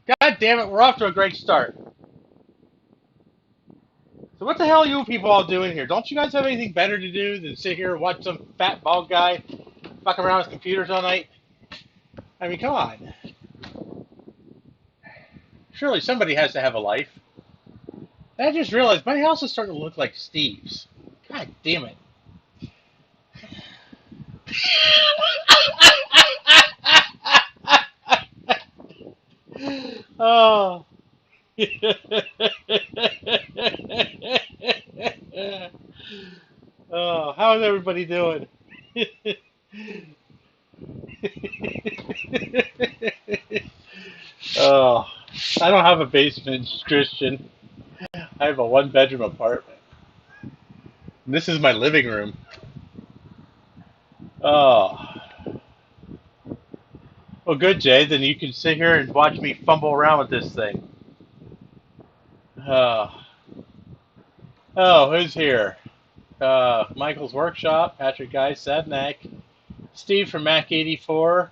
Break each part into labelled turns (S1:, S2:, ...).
S1: God damn it, we're off to a great start. So what the hell are you people all doing here? Don't you guys have anything better to do than sit here and watch some fat bald guy fucking around with computers all night? I mean, come on. Surely somebody has to have a life. I just realized my house is starting to look like Steve's. God damn it. Oh. Oh, how's everybody doing? Oh, I don't have a basement, Christian. I have a one-bedroom apartment. And this is my living room. Oh, well, good, Jay. Then you can sit here and watch me fumble around with this thing. Oh, oh, who's here? Michael's Workshop, Patrick Guy, Sadnak, Steve from Mac 84,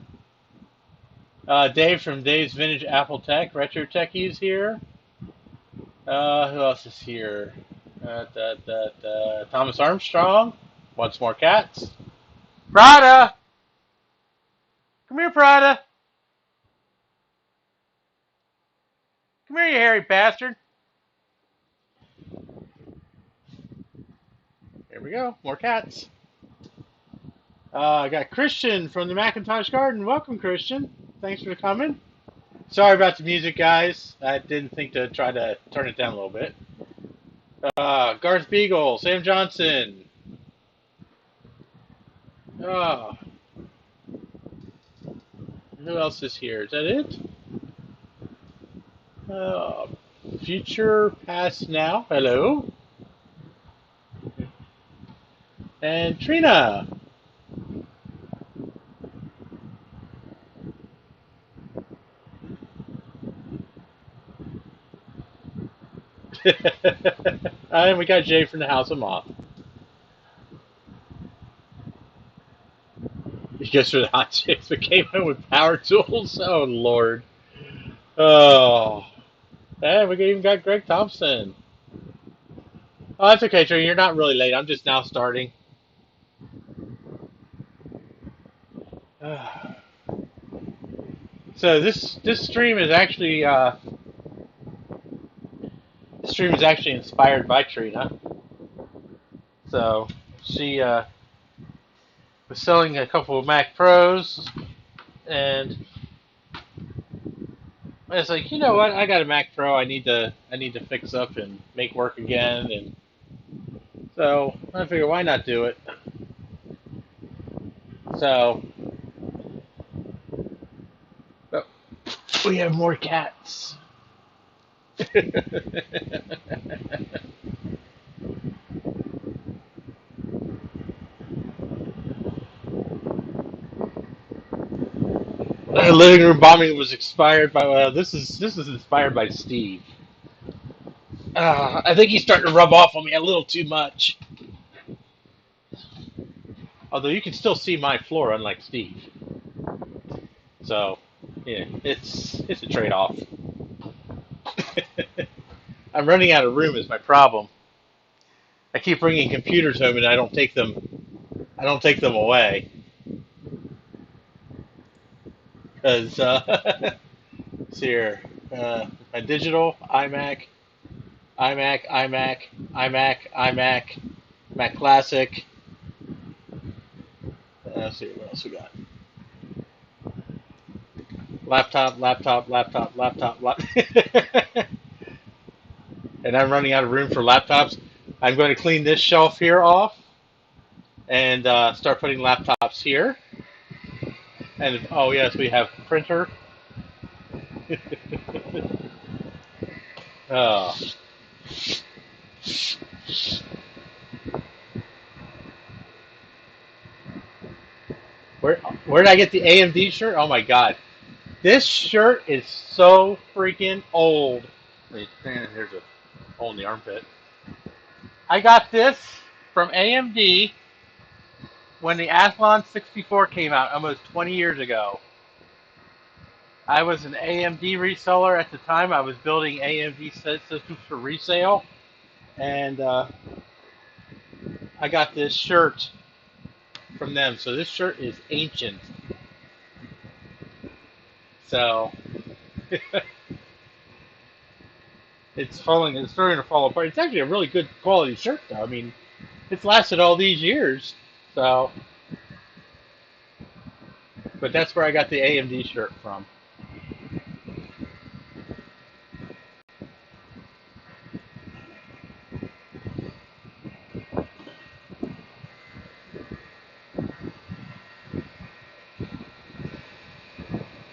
S1: Dave from Dave's Vintage Apple Tech, Retro Techie's here. Who else is here? Thomas Armstrong. Wants more cats. Prada! Come here, Prada! Come here, you hairy bastard! Here we go, more cats. I got Christian from the Macintosh Garden. Welcome, Christian. Thanks for coming. Sorry about the music, guys. I didn't think to try to turn it down a little bit. Garth Beagle, Sam Johnson. Oh, who else is here? Is that it? Uh, Future, past, now. Hello. And Trina. And we got Jay from the House of Moth. He goes for the hot chicks, but came in with power tools. Oh, Lord. Oh. And we even got Greg Thompson. Oh, that's okay, Trina. You're not really late. I'm just now starting. So this stream is actually inspired by Trina. So she was selling a couple of Mac Pros, and I was like, you know what? I got a Mac Pro. I need to fix up and make work again, and so I figured why not do it. So oh, we have more cats. Living room bombing was inspired by. This is inspired by Steve. I think he's starting to rub off on me a little too much. Although you can still see my floor, unlike Steve. So, yeah, it's a trade-off. I'm running out of room is my problem. I keep bringing computers home and I don't take them away because see here, my digital iMac, Mac Classic. Let's see what else we got. Laptop. And I'm running out of room for laptops. I'm going to clean this shelf here off and start putting laptops here. And oh yes, we have printer. Oh. Where did I get the AMD shirt? Oh my god. This shirt is so freaking old. Wait, there's a hole in the armpit. I got this from AMD when the Athlon 64 came out almost 20 years ago. I was an AMD reseller at the time. I was building AMD systems for resale, and I got this shirt from them. So this shirt is ancient. So it's falling. It's starting to fall apart. It's actually a really good quality shirt, though. I mean, it's lasted all these years. So, but that's where I got the AMD shirt from.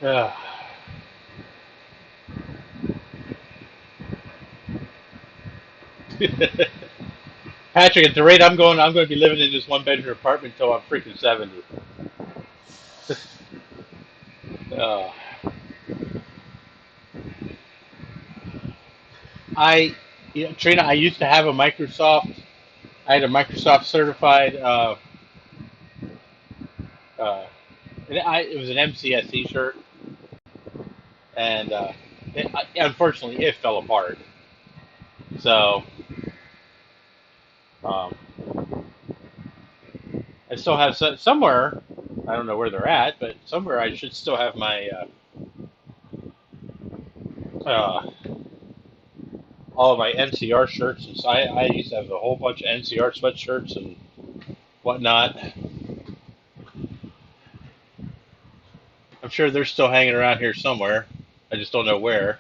S1: Ugh. Patrick, at the rate I'm going to be living in this one-bedroom apartment until I'm freaking 70. uh, I, Trina, I used to have a Microsoft. I had a Microsoft certified. Uh, it was an MCSE shirt, and unfortunately, it fell apart. So um, I still have somewhere. I don't know where they're at, but somewhere I should still have my uh, all of my NCR shirts. And so I used to have a whole bunch of NCR sweatshirts and whatnot. I'm sure they're still hanging around here somewhere. I just don't know where.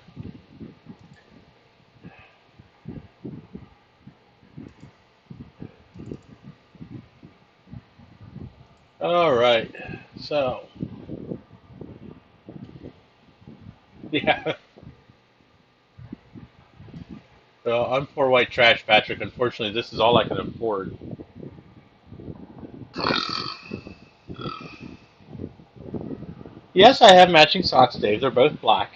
S1: All right. So, yeah. Well, I'm poor white trash, Patrick. Unfortunately, this is all I can afford. Yes, I have matching socks, Dave. They're both black.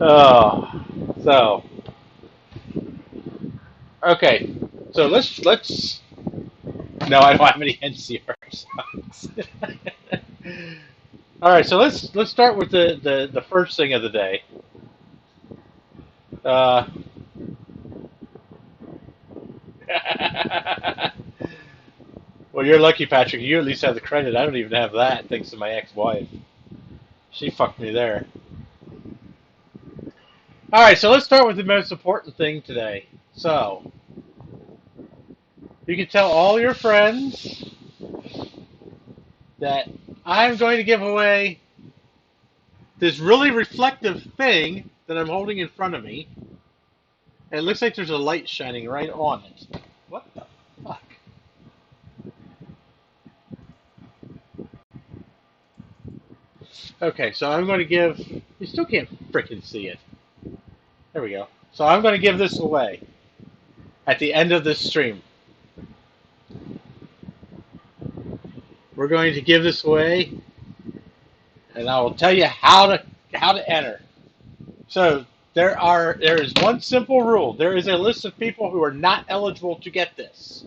S1: Oh, so okay. So let's. No, I don't have any NCR socks. All right, so let's start with the first thing of the day. Uh, well, you're lucky, Patrick. You at least have the credit. I don't even have that, thanks to my ex-wife. She fucked me there. All right, so let's start with the most important thing today. So, you can tell all your friends that I'm going to give away this really reflective thing that I'm holding in front of me. And it looks like there's a light shining right on it. What the fuck? Okay, so I'm going to give. You still can't frickin' see it. There we go. So I'm going to give this away at the end of this stream. We're going to give this away, and I will tell you how to enter. So there is one simple rule. There is a list of people who are not eligible to get this.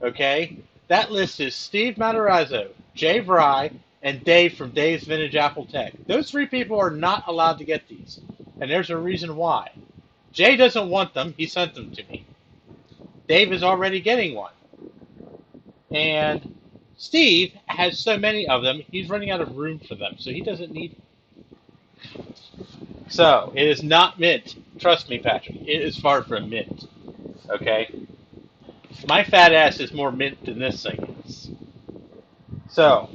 S1: Okay? That list is Steve Matarazzo, Jay Vry, and Dave from Dave's Vintage Apple Tech. Those three people are not allowed to get these. And there's a reason why. Jay doesn't want them. He sent them to me. Dave is already getting one. And Steve has so many of them, he's running out of room for them. So he doesn't need. So it is not mint. Trust me, Patrick. It is far from mint. Okay? My fat ass is more mint than this thing is. So,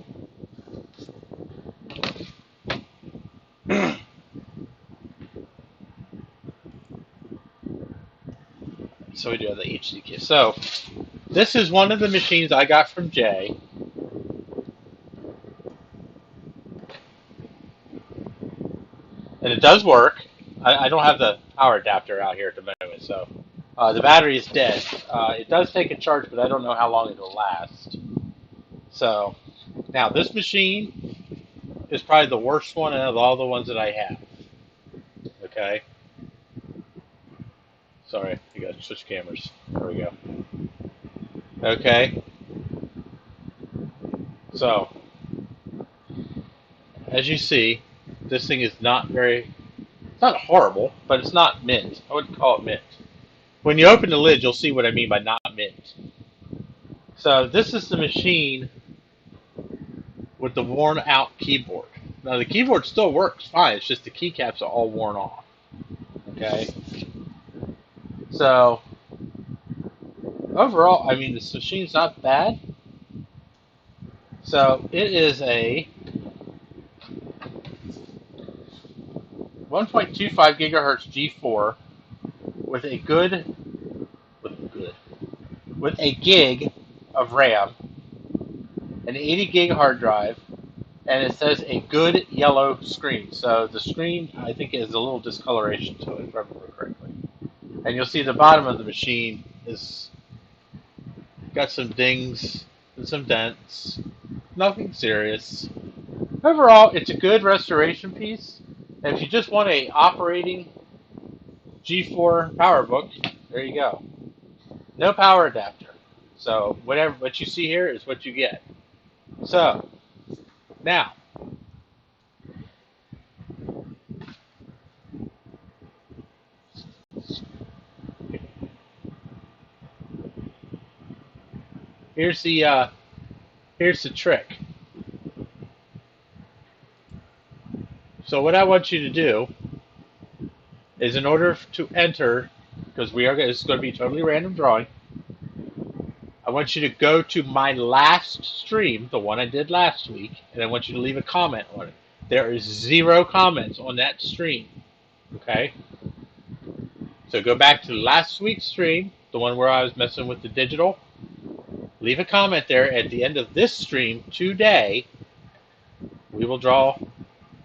S1: we do have the HD kit. So, this is one of the machines I got from Jay. And it does work. I don't have the power adapter out here at the moment, so the battery is dead. It does take a charge, but I don't know how long it'll last. So, now this machine is probably the worst one out of all the ones that I have. Okay. Sorry, you got to switch cameras. There we go. Okay. So, as you see, this thing is not very, it's not horrible, but it's not mint. I wouldn't call it mint. When you open the lid, you'll see what I mean by not mint. So this is the machine with the worn out keyboard. Now the keyboard still works fine, it's just the keycaps are all worn off. Okay? So, overall, I mean, this machine's not bad. So, it is a 1.25 gigahertz G4 with a with a gig of RAM, an 80 gig hard drive, and it says a good yellow screen. So the screen, I think, has a little discoloration to it, if I remember correctly. And you'll see the bottom of the machine is got some dings and some dents. Nothing serious. Overall, it's a good restoration piece. And if you just want a operating G4 Powerbook, there you go. No power adapter. So what you see here is what you get. So now, here's the trick. So what I want you to do is, in order to enter, because this is going to be totally random drawing, I want you to go to my last stream, the one I did last week, and I want you to leave a comment on it. There is 0 comments on that stream. Okay? So go back to last week's stream, the one where I was messing with the digital. Leave a comment there. At the end of this stream today, we will draw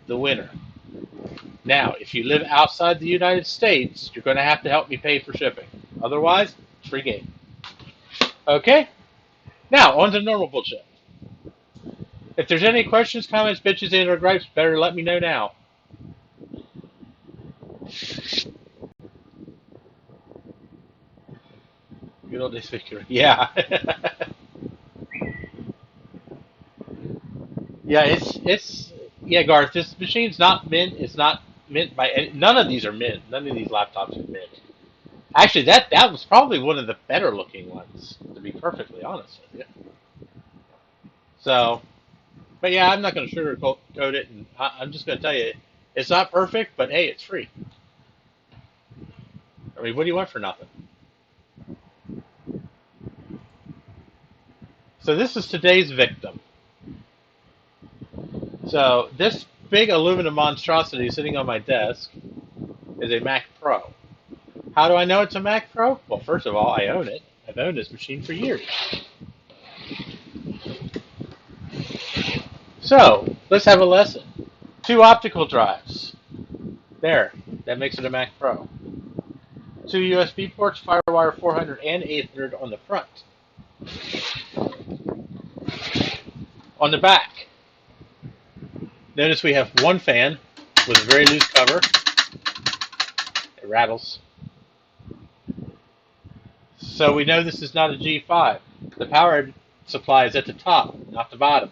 S1: the winner. Now, if you live outside the United States, you're going to have to help me pay for shipping. Otherwise, free game. Okay? Now, on to normal bullshit. If there's any questions, comments, bitches, and or gripes, better let me know now. Good old days, Victor. Yeah. Yeah, yeah, Garth, this machine's not mint. It's not mint by any, none of these are mint. None of these laptops are mint. Actually, that was probably one of the better looking ones, to be perfectly honest with you. So, but yeah, I'm not going to sugarcoat it, and I'm just going to tell you, it's not perfect, but hey, it's free. I mean, what do you want for nothing? So this is today's victim. So this big aluminum monstrosity sitting on my desk is a Mac Pro. How do I know it's a Mac Pro? Well, first of all, I own it. I've owned this machine for years. So, let's have a lesson. 2 optical drives. There, that makes it a Mac Pro. 2 USB ports, FireWire 400 and 800 on the front. On the back, notice we have one fan with a very loose cover. It rattles. So we know this is not a G5. The power supply is at the top, not the bottom.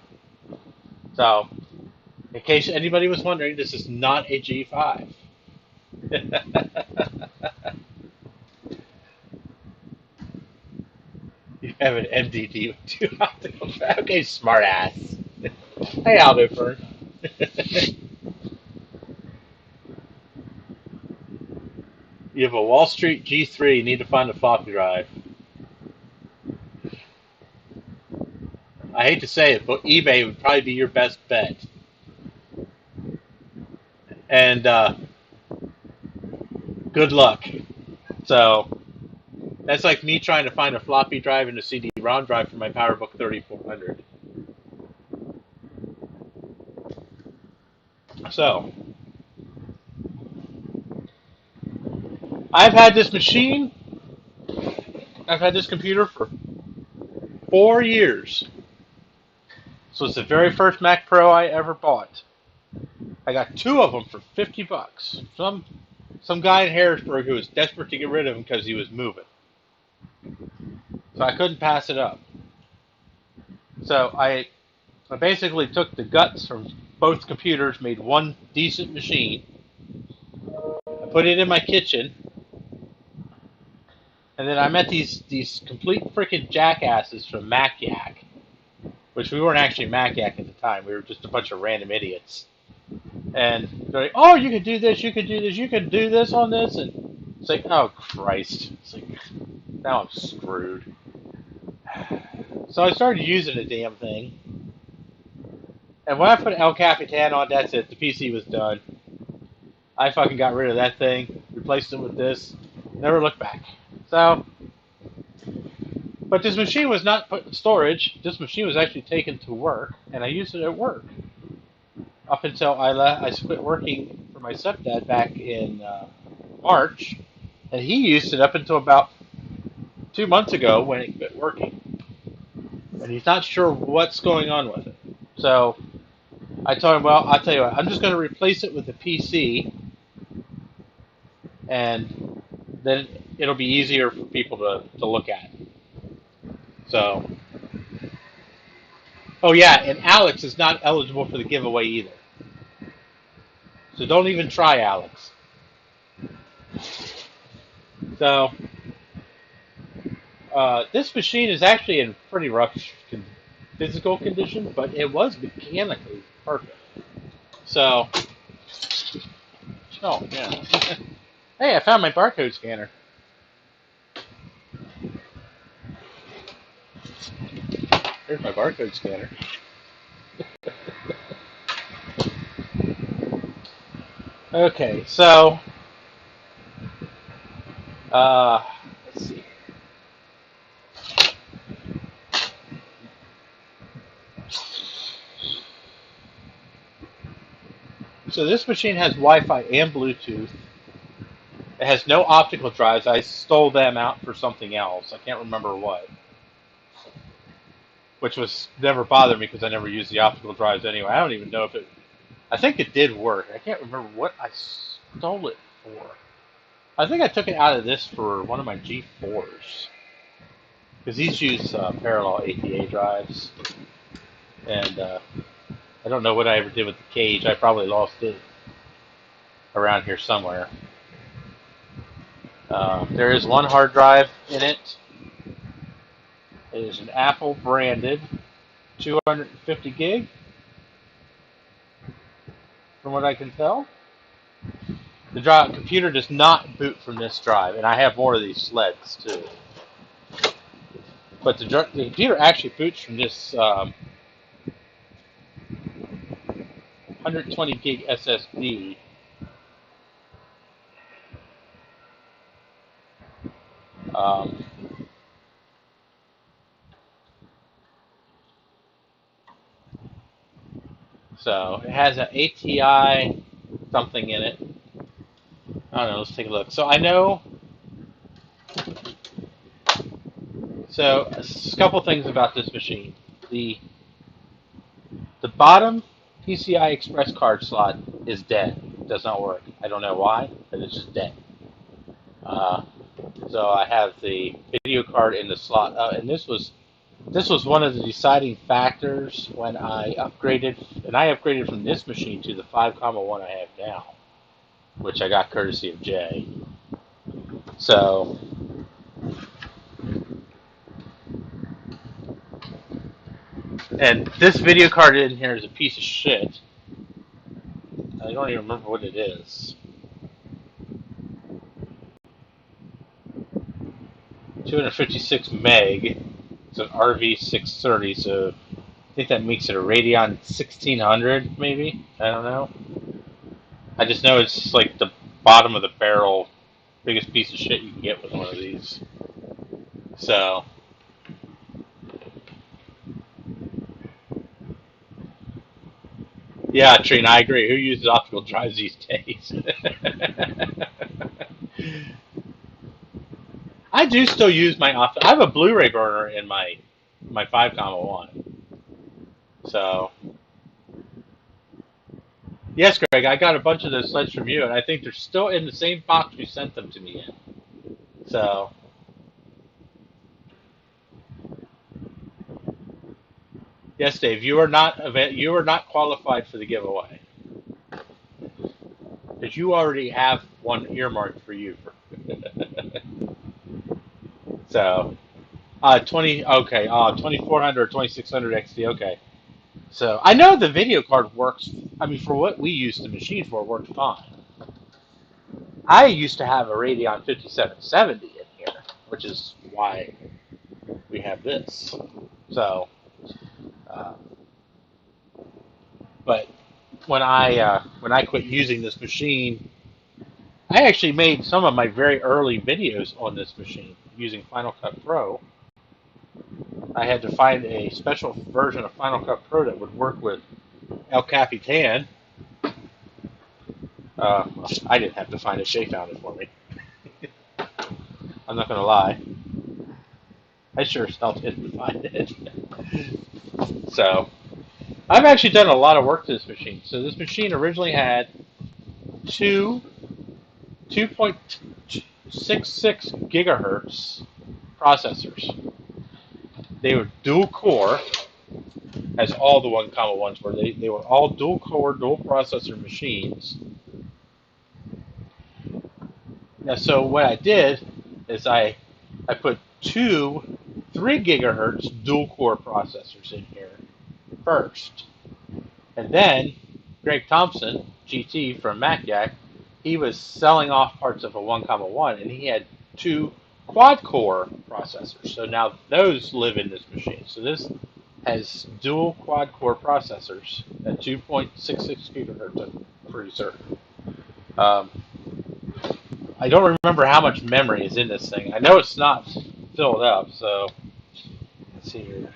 S1: So, in case anybody was wondering, this is not a G5. You have an MDD with 2 optical drives. Okay, smart ass. Hey, Aldo Fern. You have a Wall Street G3. You need to find a floppy drive. I hate to say it, but eBay would probably be your best bet. And good luck. So that's like me trying to find a floppy drive and a CD-ROM drive for my PowerBook 3400. So I've had this machine, I've had this computer for 4 years. So it's the very first Mac Pro I ever bought. I got 2 of them for $50. Some guy in Harrisburg who was desperate to get rid of him because he was moving. So I couldn't pass it up. So I basically took the guts from both computers, made one decent machine. I put it in my kitchen, and then I met these complete freaking jackasses from MacYak, which we weren't actually MacYak at the time. We were just a bunch of random idiots. And they're like, "Oh, you can do this, you can do this, you can do this on this," and it's like, "Oh Christ!" It's like, now I'm screwed. So I started using the damn thing, and when I put El Capitan on, that's it. The PC was done. I fucking got rid of that thing, replaced it with this, never looked back. So, but this machine was not put in storage. This machine was actually taken to work, and I used it at work up until I quit working for my stepdad back in March, and he used it up until about 2 months ago when it quit working, and he's not sure what's going on with it. So I told him, well, I'll tell you what, I'm just going to replace it with a PC, and then it'll be easier for people to look at. So, oh yeah, and Alex is not eligible for the giveaway either. So don't even try, Alex. So, this machine is actually in pretty rough physical condition, but it was mechanically perfect. So, oh yeah. Hey, I found my barcode scanner. Here's my barcode scanner. Okay, so, let's see. So this machine has Wi-Fi and Bluetooth. It has no optical drives. I stole them out for something else. I can't remember what. Which was never bothered me because I never used the optical drives anyway. I don't even know if it... I think it did work. I can't remember what I stole it for. I think I took it out of this for one of my G4s. Because these use parallel ATA drives. And I don't know what I ever did with the cage. I probably lost it around here somewhere. There is one hard drive in it. It is an Apple branded 250 gig, from what I can tell. The computer does not boot from this drive, and I have more of these sleds too. But the computer actually boots from this 120 gig SSD. So it has an ATI something in it. I don't know, let's take a look. So I know, so a couple things about this machine. The bottom PCI Express card slot is dead. It does not work. I don't know why, but it's just dead. So I have the video card in the slot, and this was one of the deciding factors when I upgraded, and I upgraded from this machine to the 5.1 I have now, which I got courtesy of Jay. So, and this video card in here is a piece of shit. I don't even remember what it is. 256 meg. It's an RV630, so I think that makes it a Radeon 1600, maybe? I don't know. I just know it's like the bottom of the barrel, biggest piece of shit you can get with one of these. So, yeah, Trina, I agree. Who uses optical drives these days? I do still use my optical. I have a Blu-ray burner in my 5.1. So, Yes, Greg, I got a bunch of those sleds from you, and I think they're still in the same box you sent them to me in. So, yes, Dave, you are not qualified for the giveaway because you already have one earmarked for you. So, 2400 or 2600 XT. Okay. So I know the video card works. I mean, for what we used the machine for, it worked fine. I used to have a Radeon 5770 in here, which is why we have this. So, uh, but when I quit using this machine, I actually made some of my very early videos on this machine using Final Cut Pro. I had to find a special version of Final Cut Pro that would work with El Capitan. I didn't have to find it; Shay found it for me. I'm not gonna lie. I sure as hell didn't find it. So, I've actually done a lot of work to this machine. So this machine originally had two 2.66 gigahertz processors. They were dual core, as all the 1.1s were. They were all dual core, dual processor machines. Now, so what I did is I put two 3 gigahertz dual core processors in here first. And then Greg Thompson, GT from MacYac, he was selling off parts of a 1.1, and he had two quad core processors. So now those live in this machine. So this has dual quad core processors at 2.66 gigahertz, I'm pretty certain. Um, I don't remember how much memory is in this thing. I know it's not filled up, so let's see here.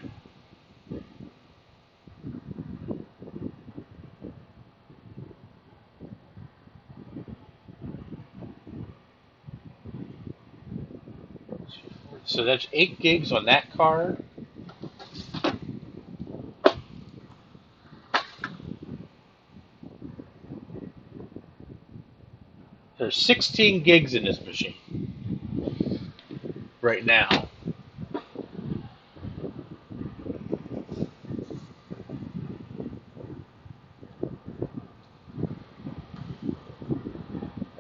S1: So that's 8 gigs on that card. There's 16 gigs in this machine right now.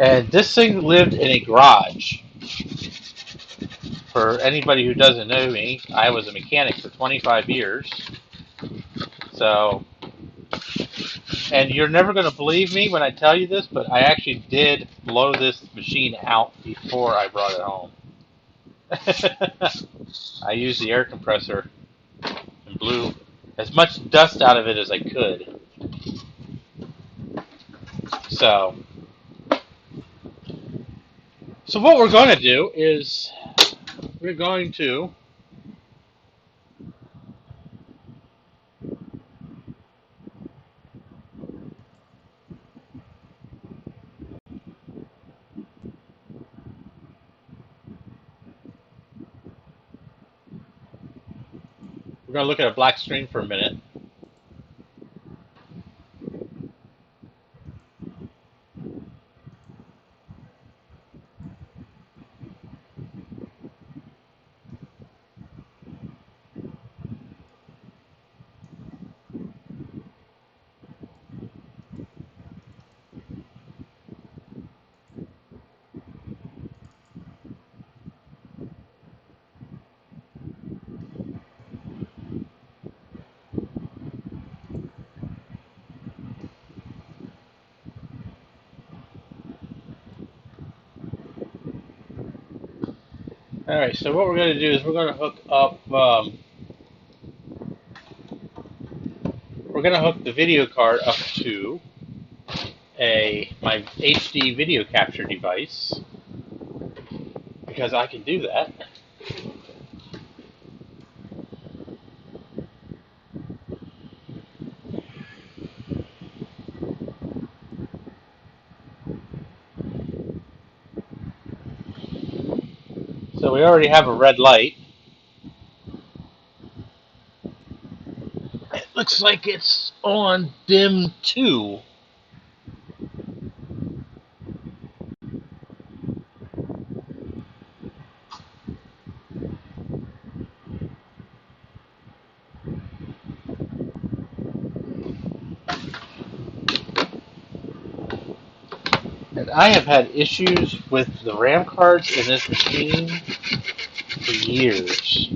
S1: And this thing lived in a garage. For anybody who doesn't know me, I was a mechanic for 25 years. So, and you're never going to believe me when I tell you this, but I actually did blow this machine out before I brought it home. I used the air compressor and blew as much dust out of it as I could. So what we're going to do is we're going to look at a black screen for a minute. All right, so what we're going to do is we're going to hook up. We're going to hook the video card up to my HD video capture device because I can do that. So we already have a red light. It looks like it's on dim 2. I have had issues with the RAM cards in this machine for years.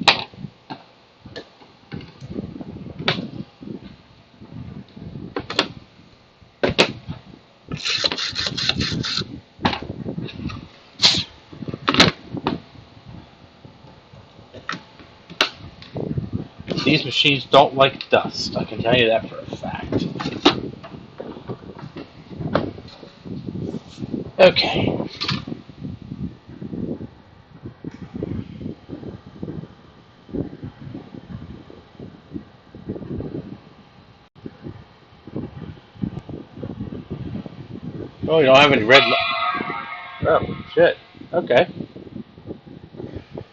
S1: These machines don't like dust. I can tell you that for a fact. Okay. Oh, you don't have any red. Oh, shit. Okay.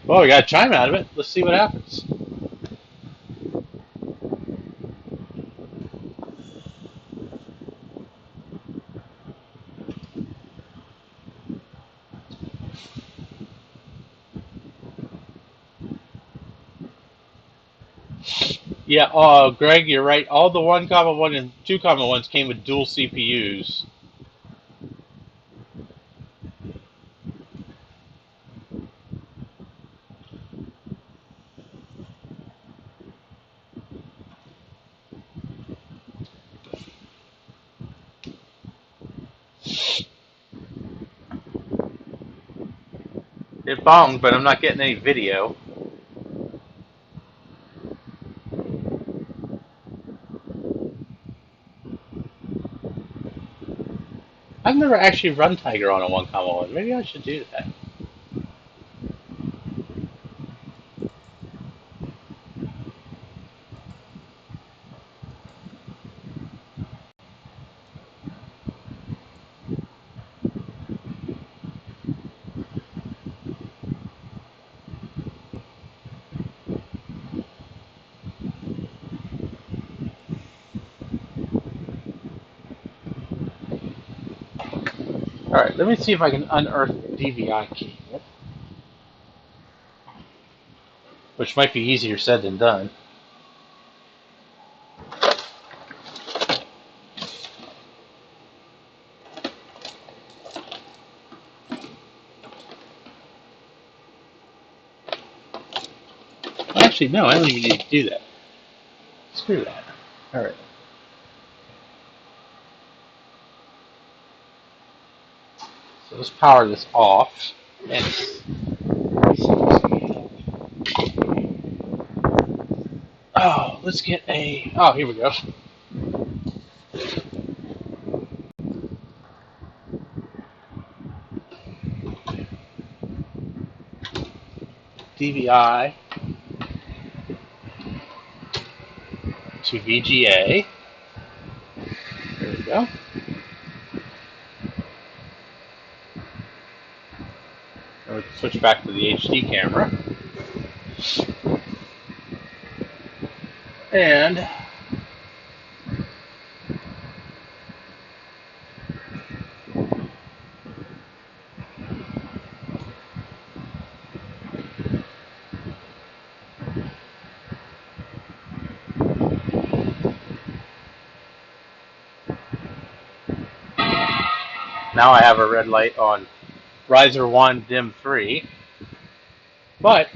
S1: Well, we got a chime out of it. Let's see what happens. Yeah, Greg, you're right. All the 1,1 and 2,1s came with dual CPUs. It bonged, but I'm not getting any video. I've never actually run Tiger on a 1,1. Maybe I should do that. Alright, let me see if I can unearth the DVI cable. Which might be easier said than done. Actually, no, I don't even need to do that. Screw that. Alright. So let's power this off. And oh, let's get a. Oh, here we go. DVI to VGA. There we go. And we can switch back to the HD camera. And now I have a red light on Riser 1 Dim 3. But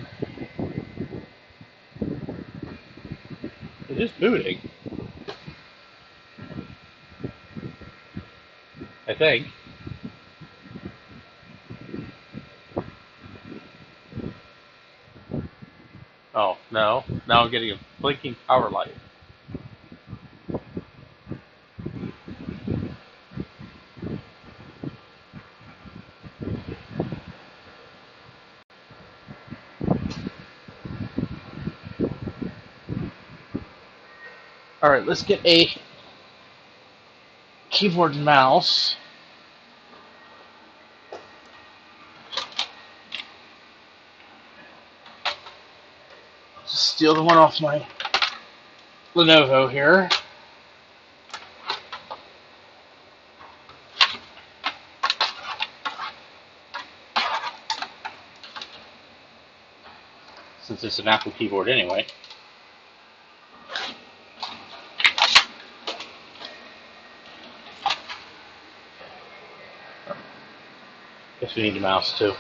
S1: it is booting. I think. Oh, no. Now I'm getting a blinking power light. Alright, let's get a keyboard and mouse. Just steal the one off my Lenovo here. Since it's an Apple keyboard anyway. Guess we need a mouse too.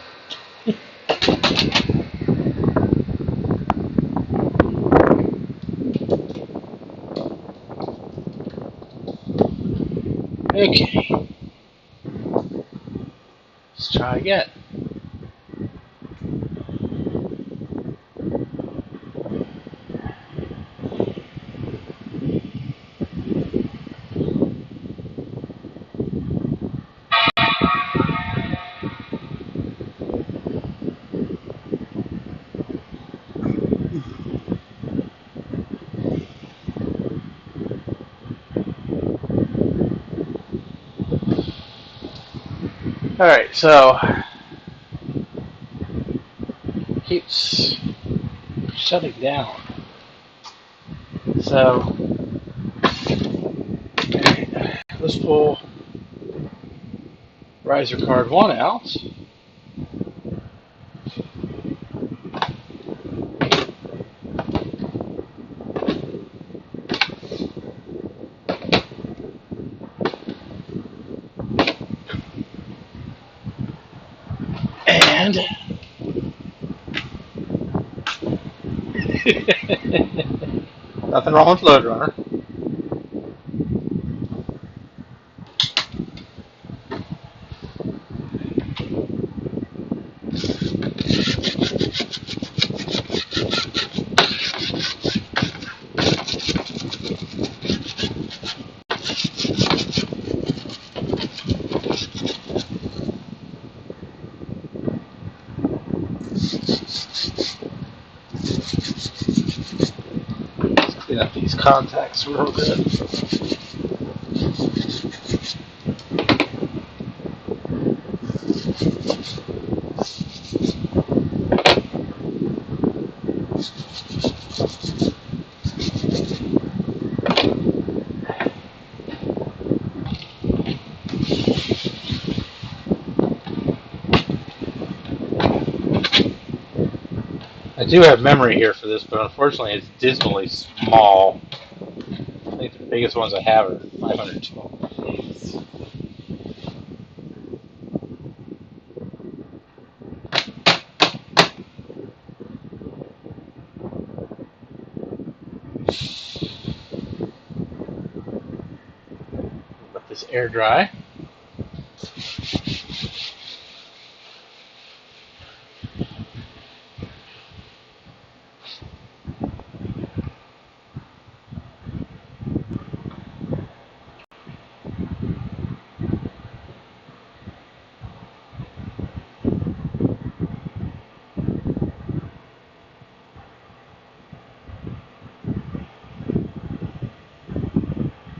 S1: Okay. Let's try again. Alright, so keeps shutting down. So let's pull riser card 1 out. And nothing wrong with Load Runner. Clean up these contacts real good. I do have memory here for this, but unfortunately it's dismally small. I think the biggest ones I have are 512. Let this air dry.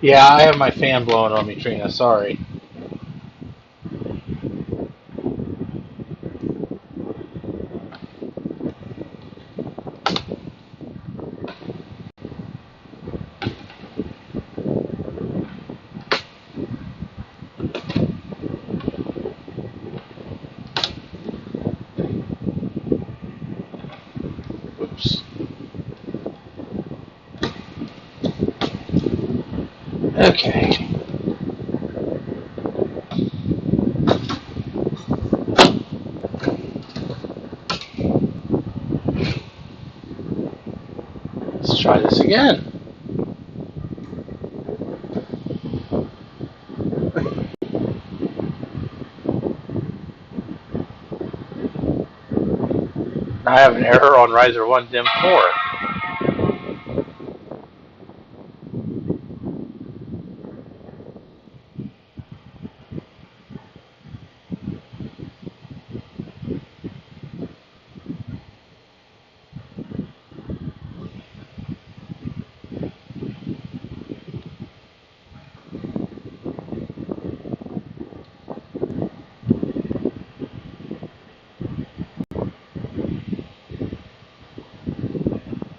S1: Yeah, I have my fan blowing on me, Trina. Sorry. Oops. Okay. Let's try this again. I have an error on riser 1 dim 4.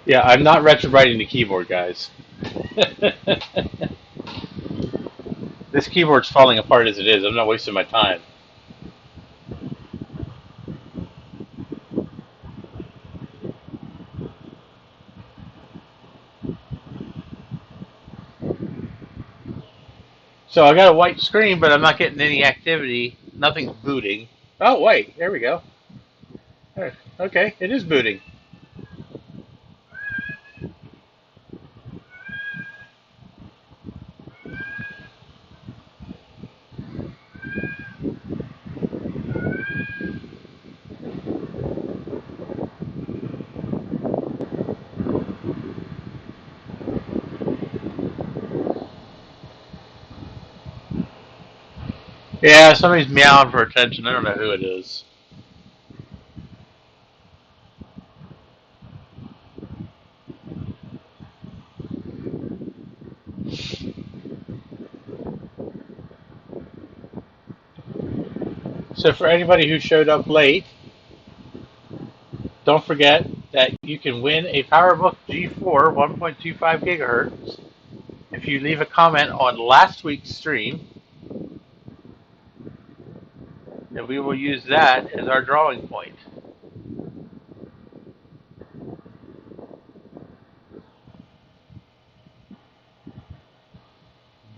S1: Yeah, I'm not retrowriting the keyboard, guys. This keyboard's falling apart as it is. I'm not wasting my time. So I got a white screen, but I'm not getting any activity. Nothing's booting. Oh, wait. There we go. Okay, it is booting. Yeah, somebody's meowing for attention. I don't know who it is. So for anybody who showed up late, don't forget that you can win a Powerbook G4 1.25 gigahertz if you leave a comment on last week's stream, and we will use that as our drawing point.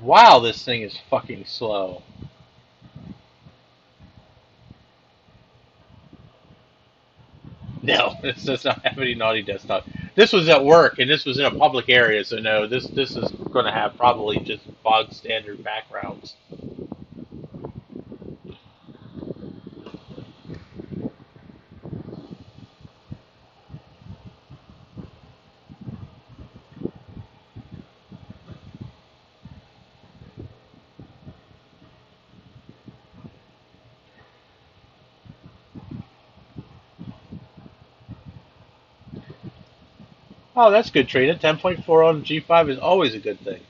S1: Wow, this thing is fucking slow. No, this does not have any naughty desktop. This was at work, and this was in a public area, so no, this is going to have probably just bog standard backgrounds. Oh, that's good, Trina. 10.4 on G5 is always a good thing.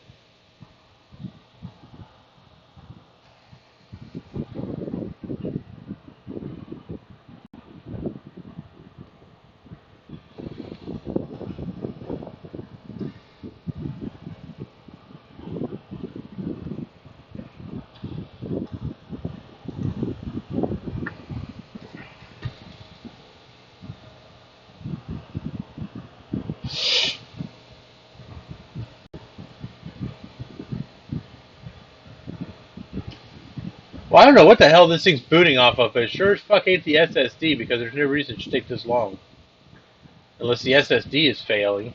S1: Well, I don't know what the hell this thing's booting off of, but it sure as fuck ain't the SSD because there's no reason it should take this long. Unless the SSD is failing.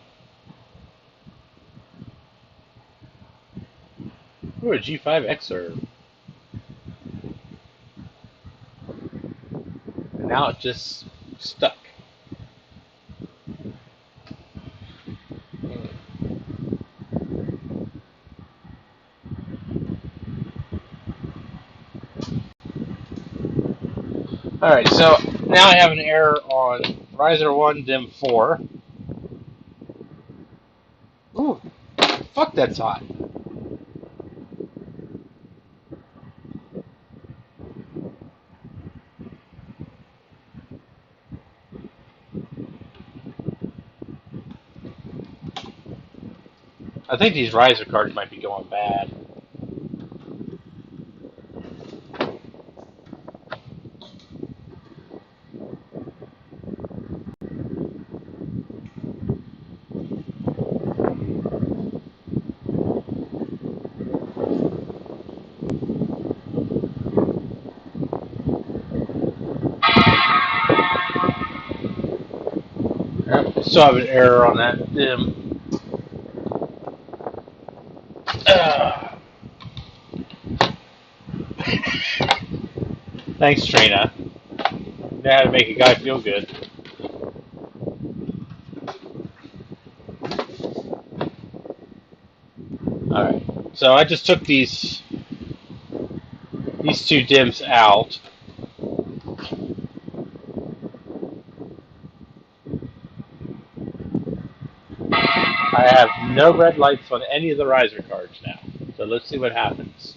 S1: Ooh, a G5 Xer. And now it's just stuck. Alright, so now I have an error on Riser 1 DIM 4. Ooh, fuck, that's hot. I think these riser cards might be going bad. Yep, still have an error on that DIM. Thanks, Trina. Know how to make a guy feel good. Alright, so I just took these two DIMMs out. I have no red lights on any of the riser cards now. So let's see what happens.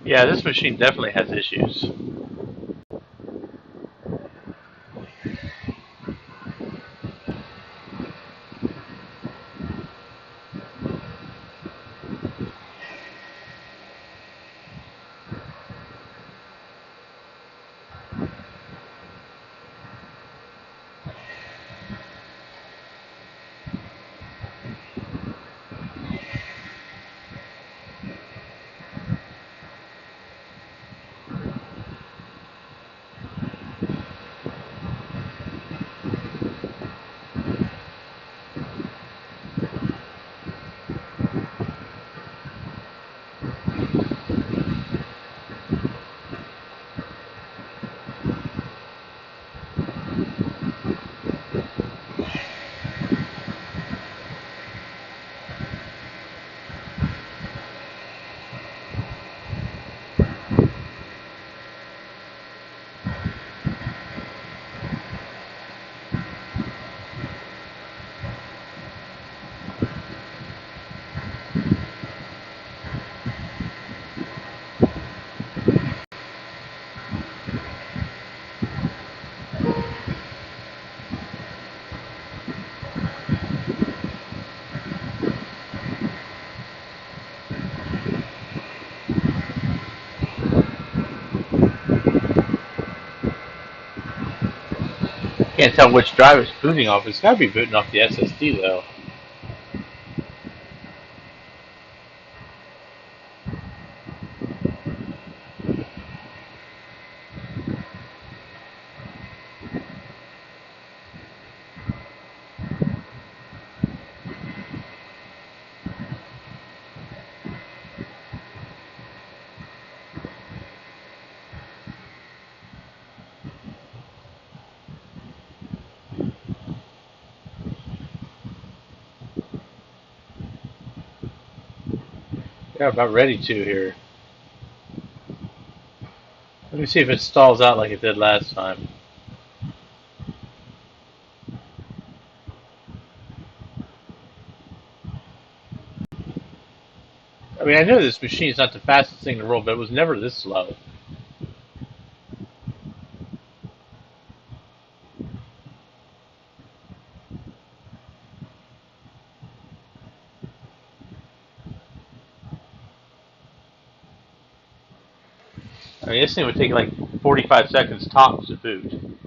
S1: Yeah, this machine definitely has issues. Can't tell which drive it's booting off. It's got to be booting off the SSD though. Yeah, about ready to here. Let me see if it stalls out like it did last time. I mean, I know this machine is not the fastest thing in the world, but it was never this slow. I mean, this thing would take like 45 seconds tops to boot.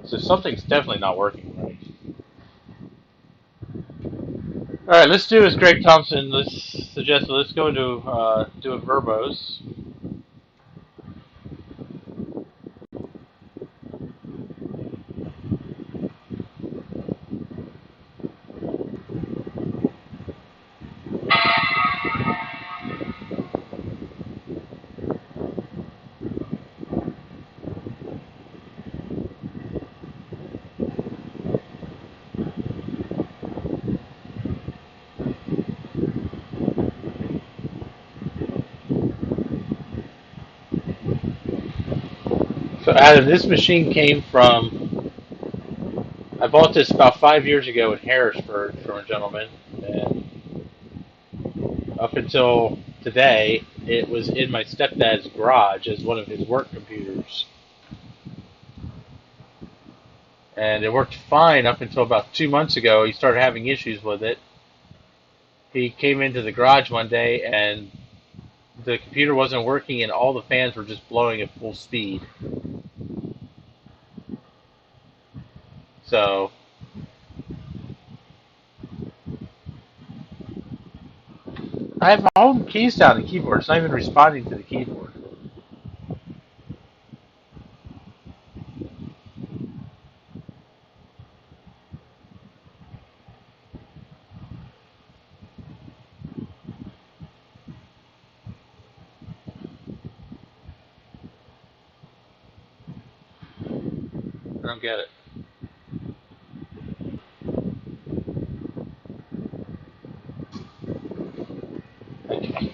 S1: So something's definitely not working right. All right, let's do as Greg Thompson suggested. Let's go into do a verbose. So Adam, this machine came from. I bought this about 5 years ago in Harrisburg from a gentleman, and up until today, it was in my stepdad's garage as one of his work computers. And it worked fine up until about 2 months ago. He started having issues with it. He came into the garage one day and the computer wasn't working and all the fans were just blowing at full speed. So I have my own keys down the keyboard. It's not even responding to the keyboard. I don't get it. Okay.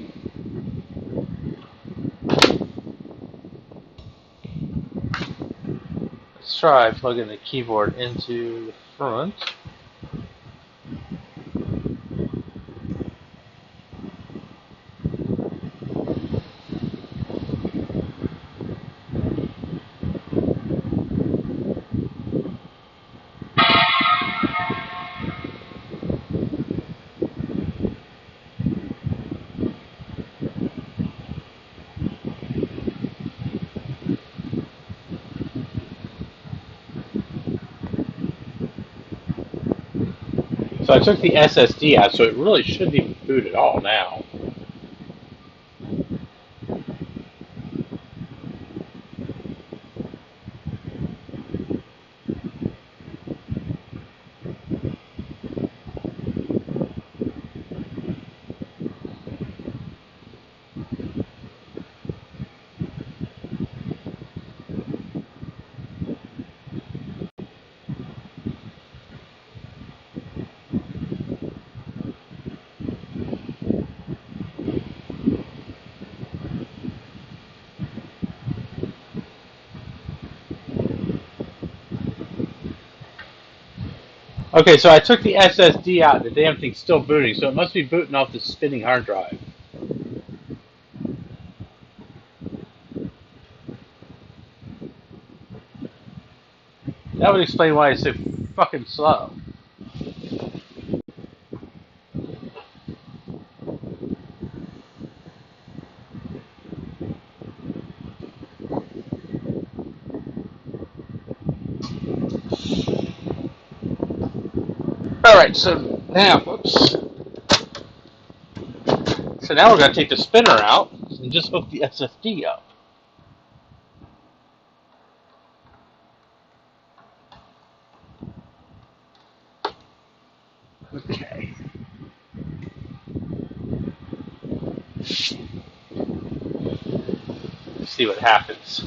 S1: Let's try plugging the keyboard into the front. So I took the SSD out, so it really shouldn't even boot at all now. Okay, so I took the SSD out, and the damn thing's still booting, so it must be booting off the spinning hard drive. That would explain why it's so fucking slow. Alright, so now, whoops. So now we're going to take the spinner out and just hook the SSD up. Okay. Let's see what happens.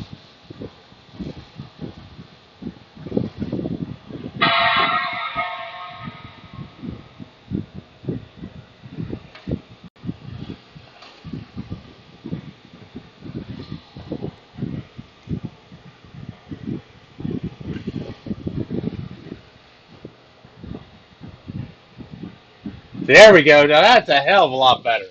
S1: There we go. Now that's a hell of a lot better.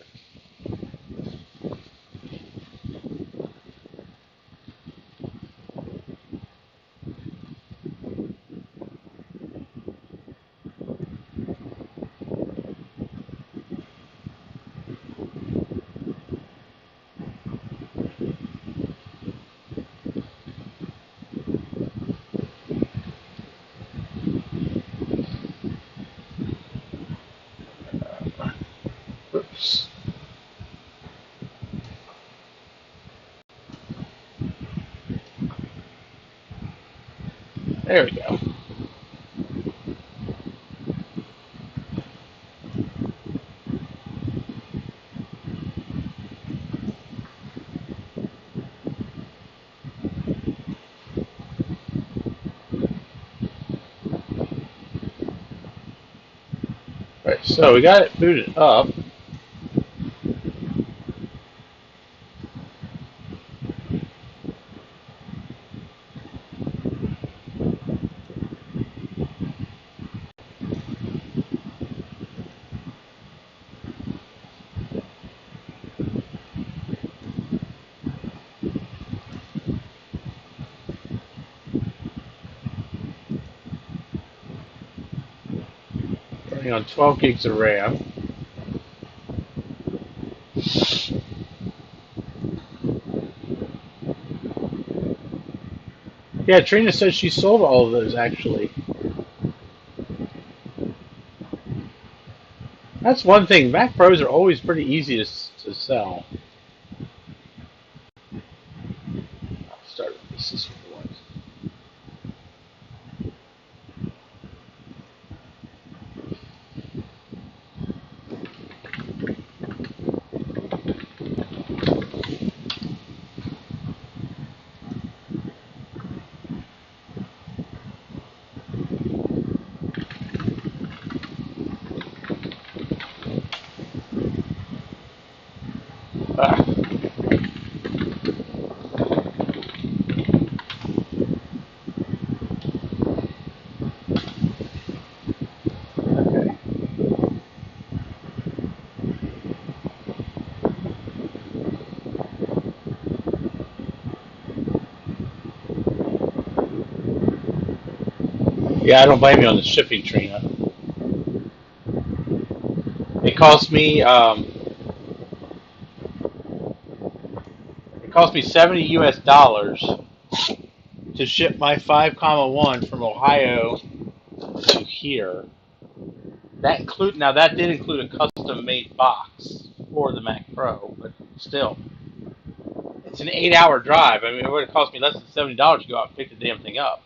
S1: Oops. There we go. Right, so we got it booted up. Running on 12 gigs of RAM. Yeah, Trina says she sold all of those actually. That's one thing. Mac Pros are always pretty easy to sell. I'll start with this is for once. Ah. Okay. Yeah, I don't blame you on the shipping, Trina. It cost me it cost me $70 US to ship my 5,1 from Ohio to here. That did include a custom-made box for the Mac Pro, but still, it's an 8-hour drive. I mean, it would have cost me less than $70 to go out and pick the damn thing up.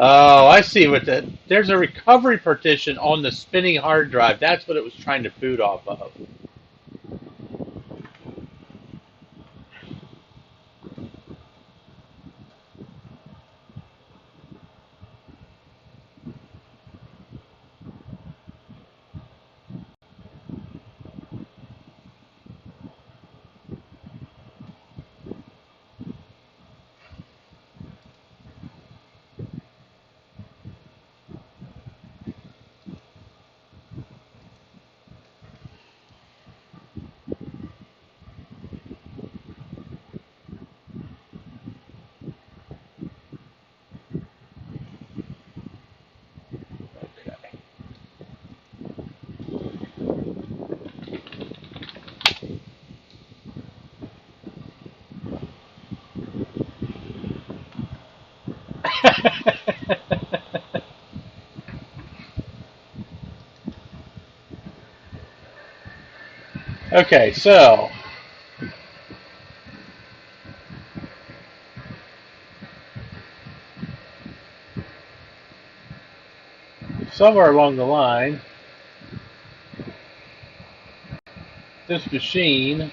S1: Oh, I see what there's a recovery partition on the spinning hard drive. That's what it was trying to boot off of. Okay, so somewhere along the line, this machine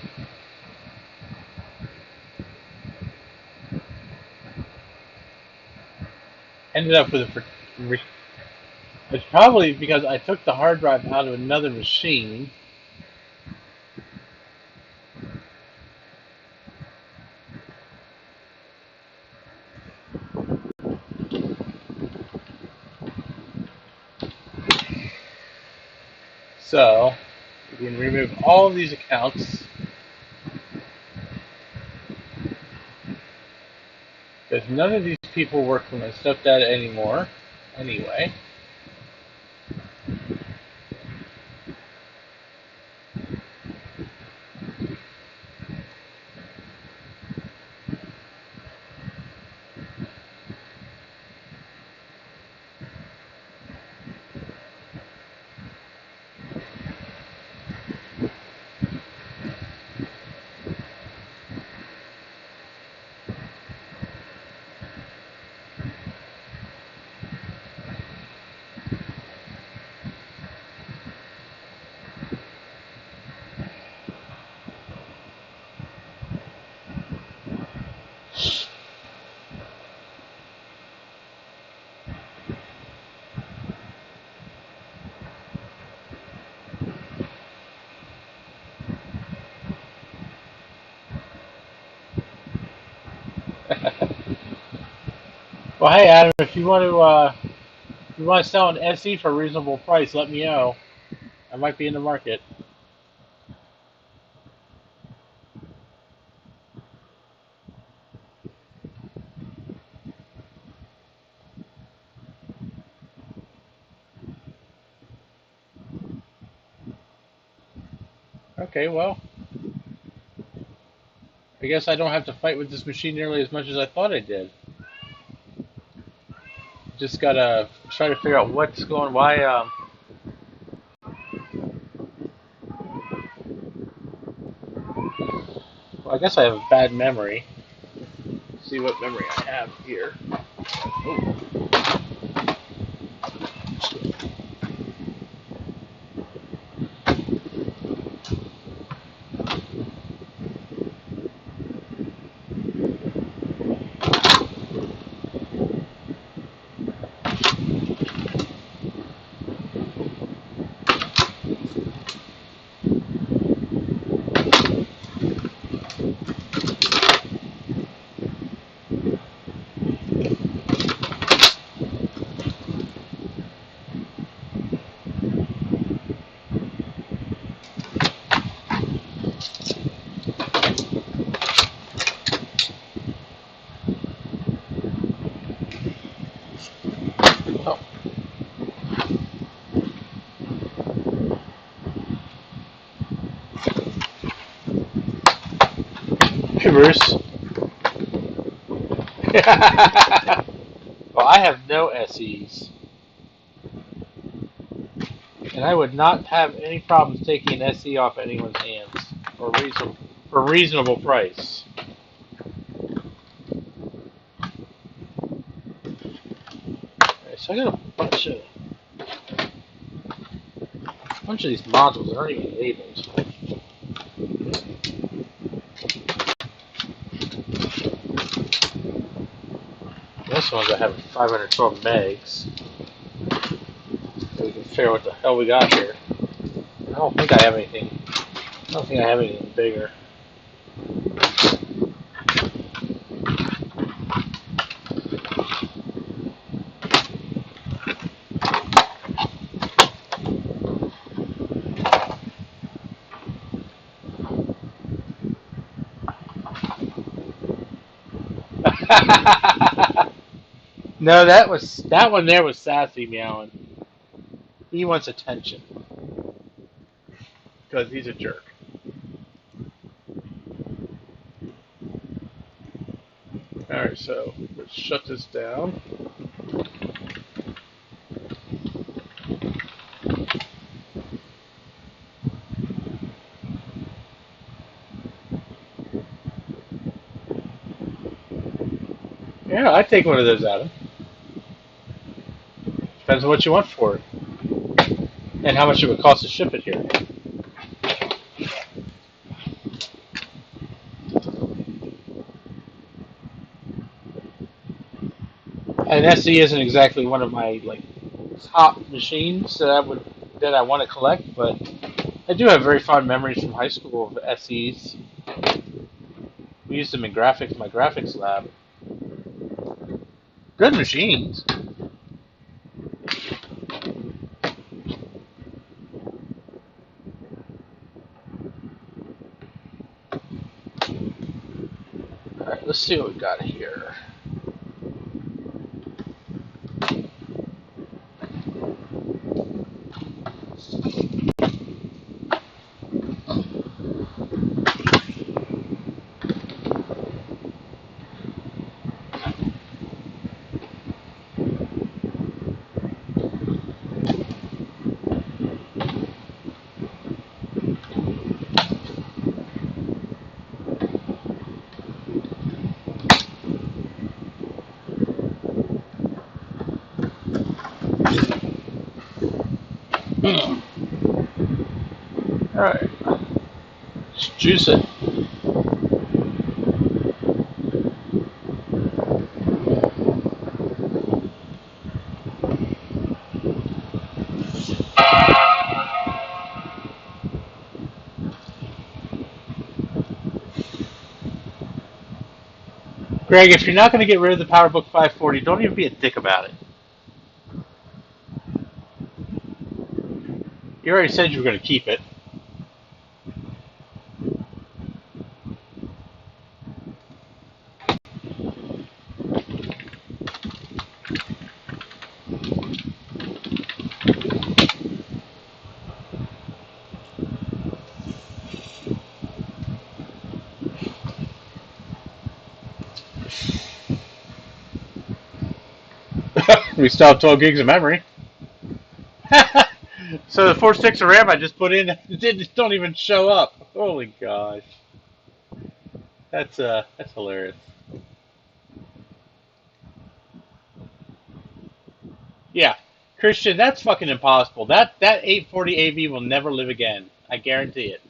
S1: ended up with a. It's probably because I took the hard drive out of another machine. So, we can remove all of these accounts. Because none of these people work for my stepdad anymore. Anyway. Well, hey Adam, if you want to sell an SE for a reasonable price, let me know. I might be in the market. Okay, well, I guess I don't have to fight with this machine nearly as much as I thought I did. Just gotta try to figure out what's going. Why? Well, I guess I have bad memory. Let's see what memory I have here. Oh. Oh. Hey, Bruce. Well, I have no SEs, and I would not have any problems taking an SE off anyone's hands for a reasonable price. Right, so I got a bunch of these modules that aren't even labeled. Most ones I have 512 megs. So we can figure out what the hell we got here. I don't think I have anything. I don't think I have anything bigger. No, that one there was Sassy meowing. He wants attention because he's a jerk. All right, so let's shut this down. Yeah, I'd take one of those out of him. Depends on what you want for it and how much it would cost to ship it here. And SE isn't exactly one of my top machines that I want to collect, but I do have very fond memories from high school of SEs. We used them in graphics, my graphics lab. Good machines. All right, let's see what we got here. All right, let's juice it. Greg, if you're not going to get rid of the PowerBook 540, don't even be a dick about it. You already said you were going to keep it. We still have 12 gigs of memory. So the 4 sticks of RAM I just put in, they just don't even show up. Holy gosh. That's hilarious. Yeah. Christian, that's fucking impossible. That 840 AV will never live again. I guarantee it.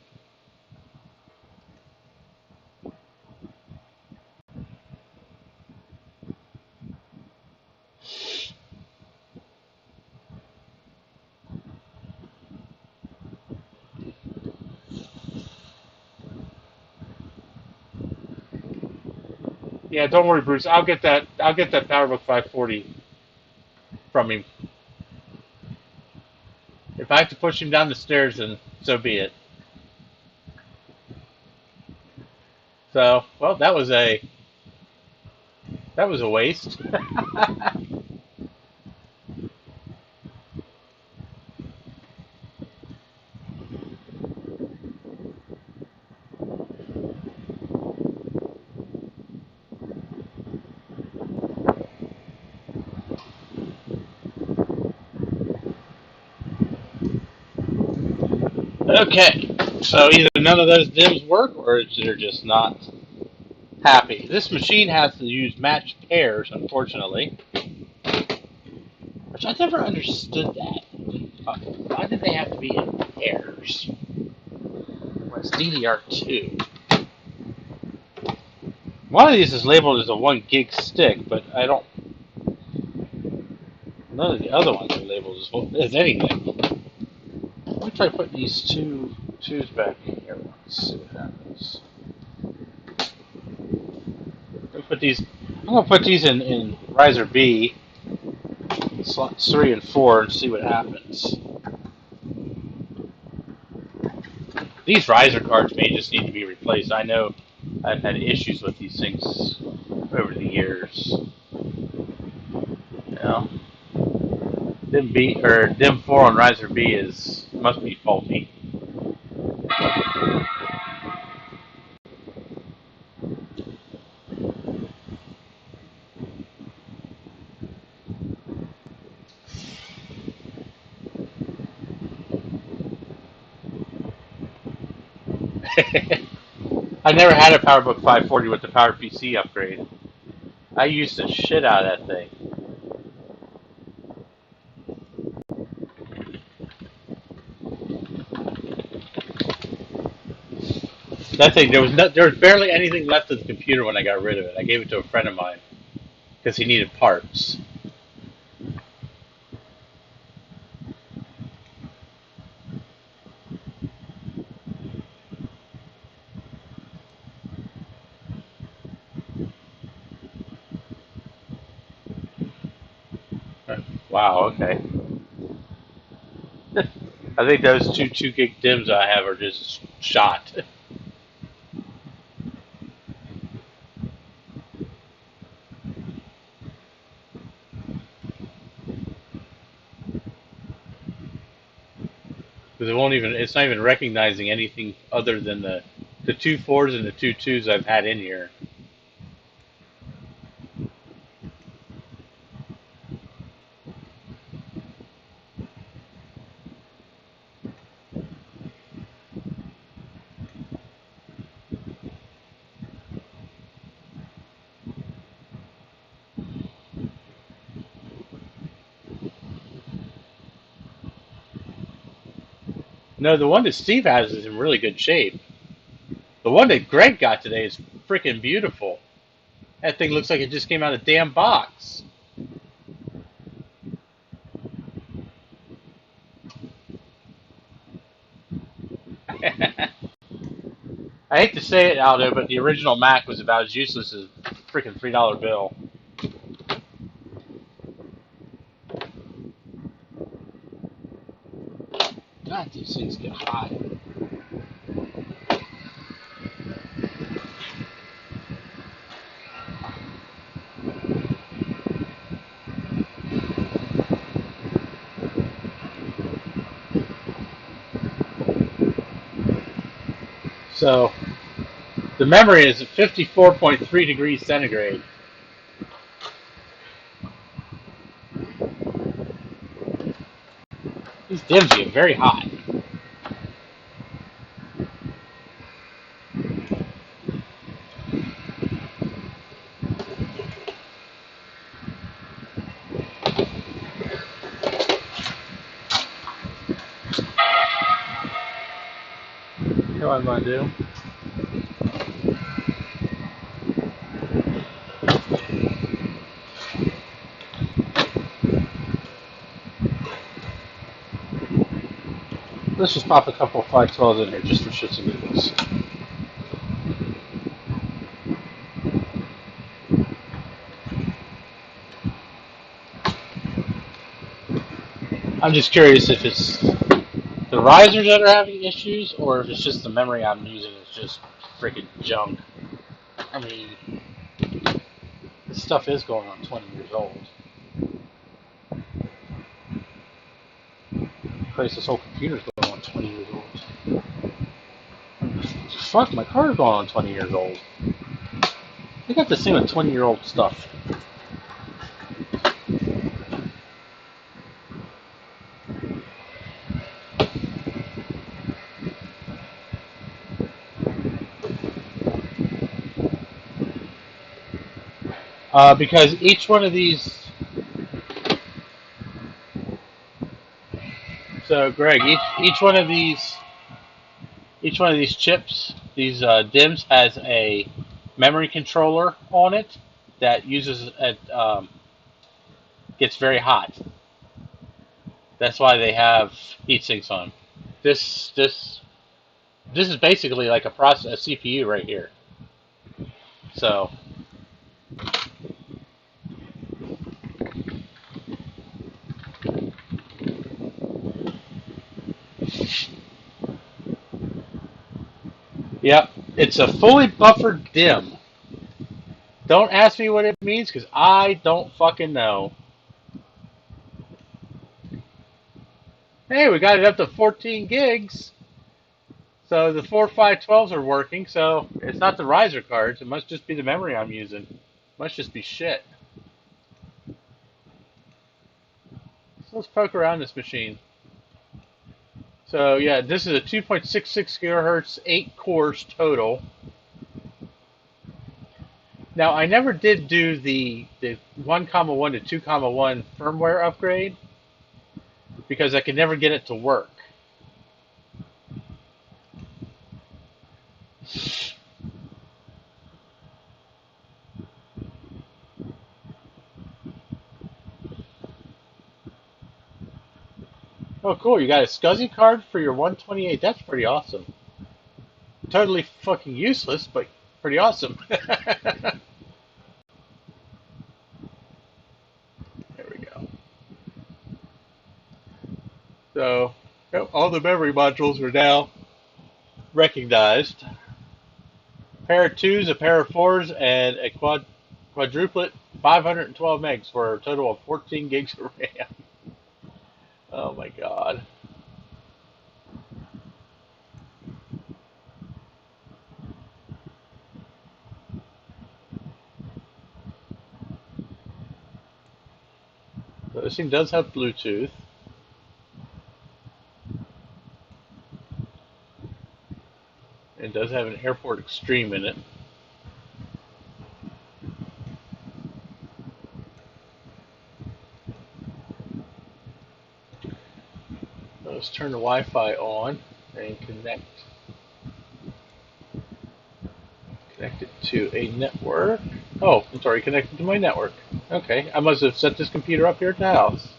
S1: Yeah, don't worry, Bruce. I'll get that PowerBook 540 from him. If I have to push him down the stairs, then so be it. So, well, that was a waste. Okay, so either none of those DIMMs work or they're just not happy. This machine has to use matched pairs, unfortunately, which I never understood that. Why did they have to be in pairs? Well, it's DDR2. One of these is labeled as a 1 gig stick, but I don't. None of the other ones are labeled as anything. Let me try putting these twos back in here. Let's see what happens. I'm gonna put these in riser B, slots 3 and 4, and see what happens. These riser cards may just need to be replaced. I know I've had issues with these things over the years. You know, DIMM B or DIMM 4 on riser B must be faulty. I never had a Powerbook 540 with the PowerPC upgrade. I used the shit out of that thing. That thing, there was barely anything left of the computer when I got rid of it. I gave it to a friend of mine because he needed parts. Wow, okay. I think those two gig DIMMs I have are just shot. Because it's not even recognizing anything other than the 2 4s and the 2 2s I've had in here. No, the one that Steve has is in really good shape. The one that Greg got today is freaking beautiful. That thing looks like it just came out of a damn box. I hate to say it, Aldo, but the original Mac was about as useless as a freaking $3 bill. God, these things get hot. So, the memory is at 54.3 degrees centigrade. These DIMMs get very hot. You know what I'm going to do? Let's just pop a couple of 512s in here just for shits and giggles. I'm just curious if it's the risers that are having issues or if it's just the memory I'm using is just freaking junk. I mean, this stuff is going on 20 years old. Christ, this whole computer's going on 20 years old. Fuck, my car's going on 20 years old. They got the same with 20-year-old stuff. Because each one of these, so Greg, each one of these chips, these DIMMs has a memory controller on it that uses it, gets very hot. That's why they have heat sinks on. This is basically like a CPU right here. So yep, it's a fully buffered DIMM. Don't ask me what it means because I don't fucking know. Hey, we got it up to 14 gigs. So the 4512s are working, so it's not the riser cards. It must just be the memory I'm using. It must just be shit. So let's poke around this machine. So yeah, this is a 2.66 gigahertz, 8 cores total. Now I never did do the 1,1 to 2,1 firmware upgrade because I could never get it to work. Oh, cool. You got a SCSI card for your 128. That's pretty awesome. Totally fucking useless, but pretty awesome. There we go. So, yep, all the memory modules are now recognized. A pair of twos, a pair of fours, and a quadruplet 512 megs for a total of 14 gigs of RAM. Oh my god. So this thing does have Bluetooth. It does have an Airport Extreme in it. Let's turn the Wi-Fi on and connect it to a network. Oh, it's already connected to my network. Okay, I must have set this computer up here at the house.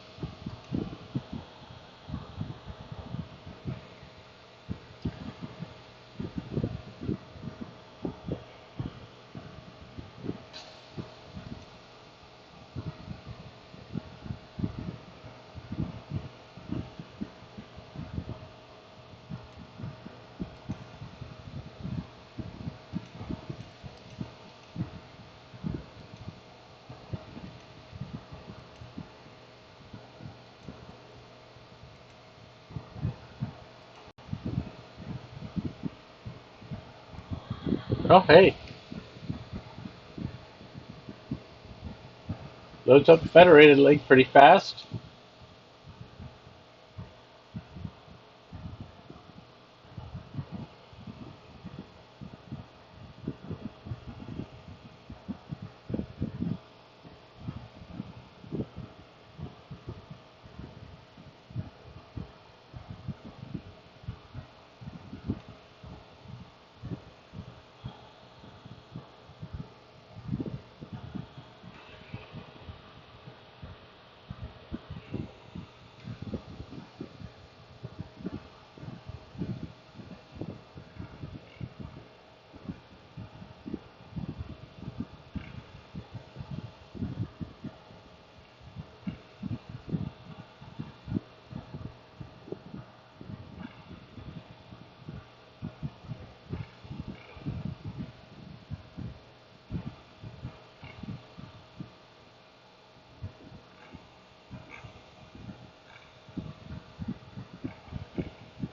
S1: Oh, hey. Loads up the federated link pretty fast.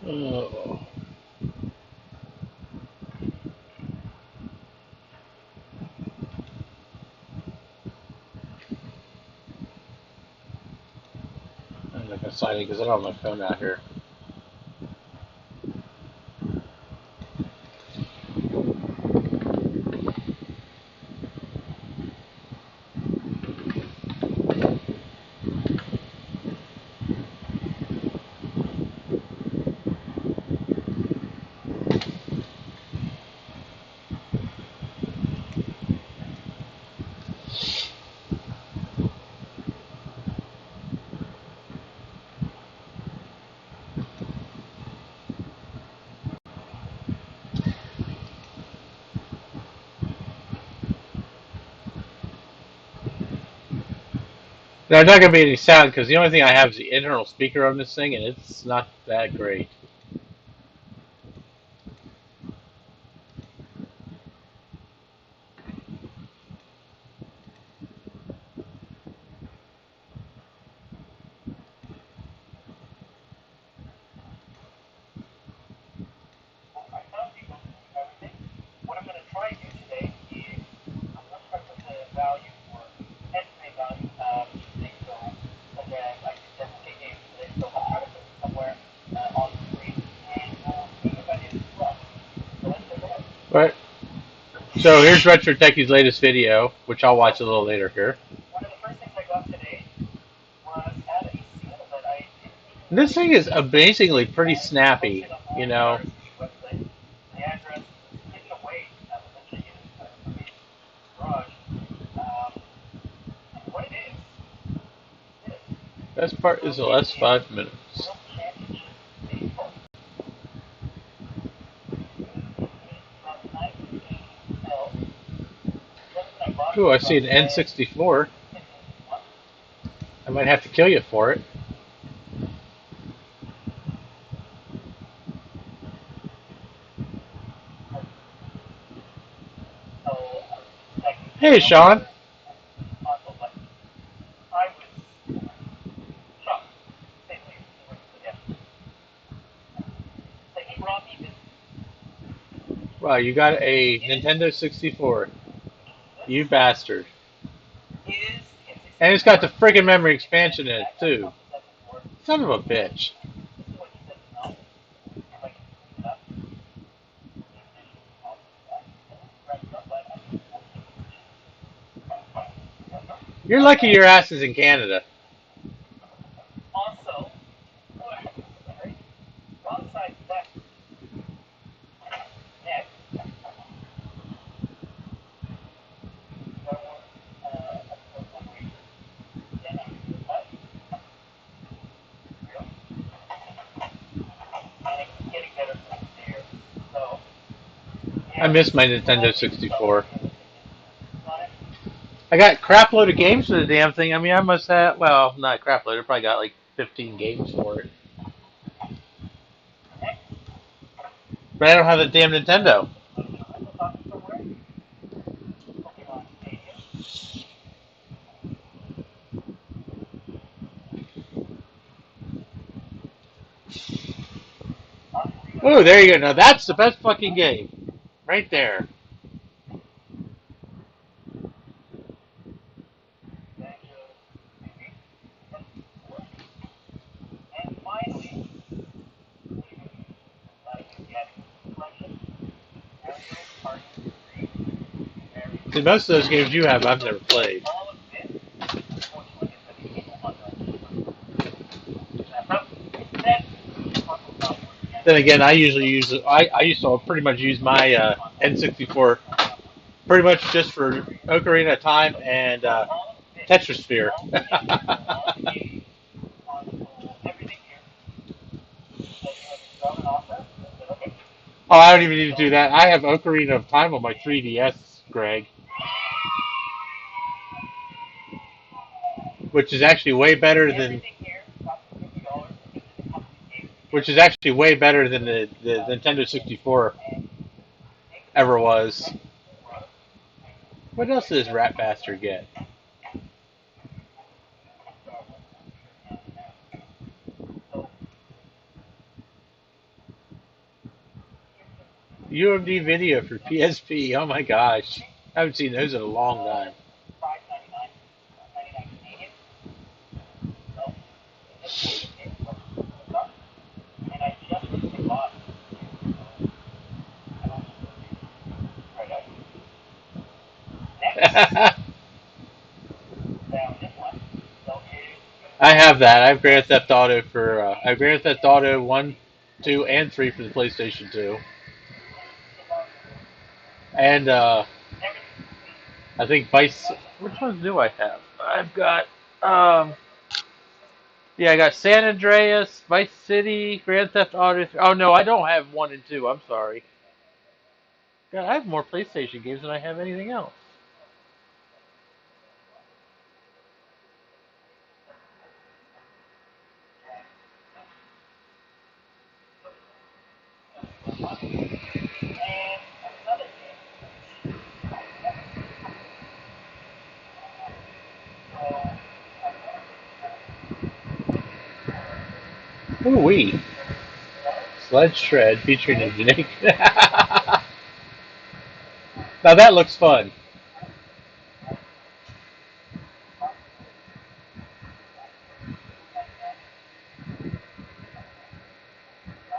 S1: Oh. I'm not going to sign in because I don't have my phone out here. There's not going to be any sound because the only thing I have is the internal speaker on this thing, and it's not that great. Right. So here's Retro Techie's latest video, which I'll watch a little later here. This thing is amazingly pretty snappy, you know. Best part is the last 5 minutes. Ooh, I see an N64. I might have to kill you for it. Hey, Sean. Wow, you got a Nintendo 64. You bastard. And it's got the friggin' memory expansion in it, too. Son of a bitch. You're lucky your ass is in Canada. I miss my Nintendo 64. I got crap load of games for the damn thing. I mean, I must have, well, not crap load. I probably got like 15 games for it. But I don't have the damn Nintendo. Oh, there you go. Now that's the best fucking game. Right there. See, most of those games you have, I've never played. Then again, I usually use I used to pretty much use my N64 pretty much just for Ocarina of Time and Tetrasphere. Oh, I don't even need to do that. I have Ocarina of Time on my 3DS, Greg, which is actually way better than the Nintendo 64 ever was. What else does this rat bastard get? UMD video for PSP. Oh my gosh. I haven't seen those in a long time. I have that. I have Grand Theft Auto for I have Grand Theft Auto 1, 2, and 3 for the PlayStation 2. And I think Vice. Which ones do I have? I've got yeah, I got San Andreas, Vice City, Grand Theft Auto. Oh no, I don't have 1 and 2. I'm sorry. God, I have more PlayStation games than I have anything else. Ooh wee. Sled Shred featuring a genetic. Now that looks fun.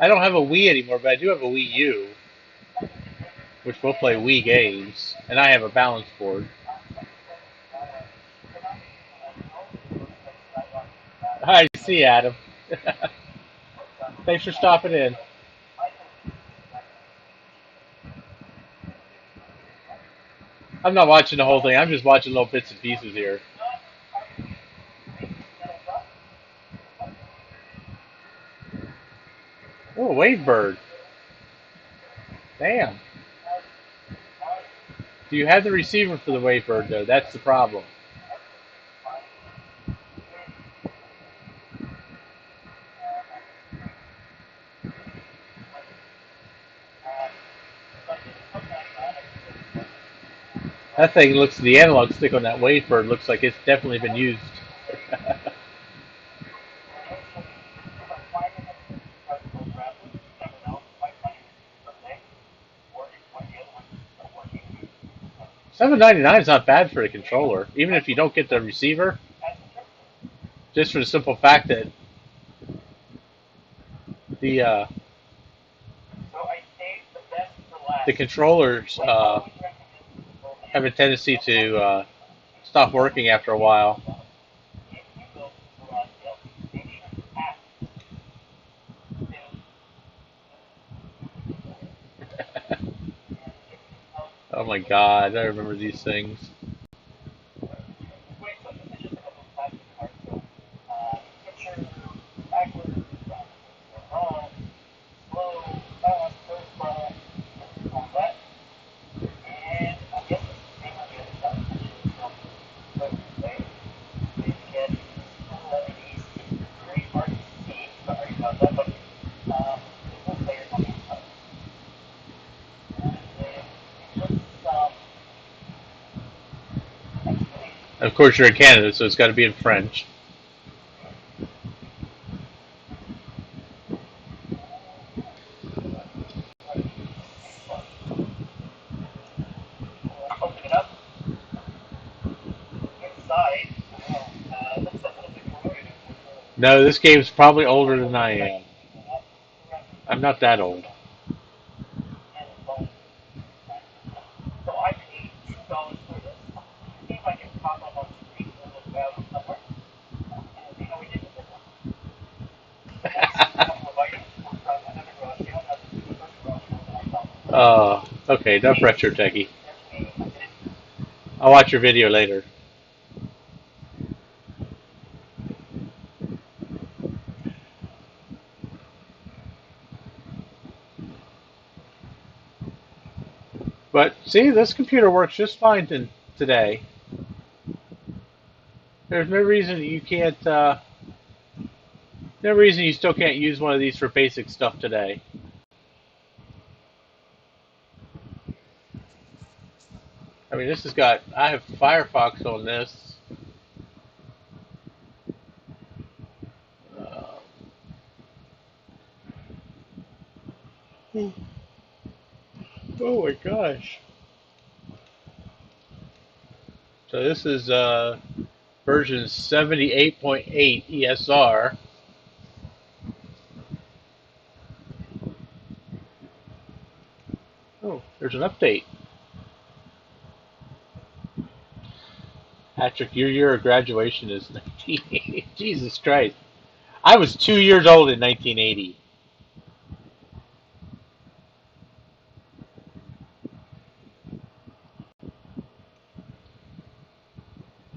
S1: I don't have a Wii anymore, but I do have a Wii U, which will play Wii games, and I have a balance board. Hi, see you, Adam. Thanks for stopping in. I'm not watching the whole thing. I'm just watching little bits and pieces here. Oh, Wavebird. Damn. Do you have the receiver for the Wavebird, though? That's the problem. That thing looks, the analog stick on that Wavebird looks like it's definitely been used. 799 is not bad for a controller, even if you don't get the receiver. Just for the simple fact that the the controllers have a tendency to stop working after a while. Oh my god, I remember these things. Of course, you're in Canada, so it's got to be in French. No, this game's probably older than I am. I'm not that old. Okay, enough retro techie. I'll watch your video later. But see, this computer works just fine today. There's no reason you can't. No reason you still can't use one of these for basic stuff today. I mean, this has got. I have Firefox on this. Uh, oh my gosh! So this is version 78.8 ESR. Oh, there's an update. Patrick, your year of graduation is 1980. Jesus Christ. I was 2 years old in 1980.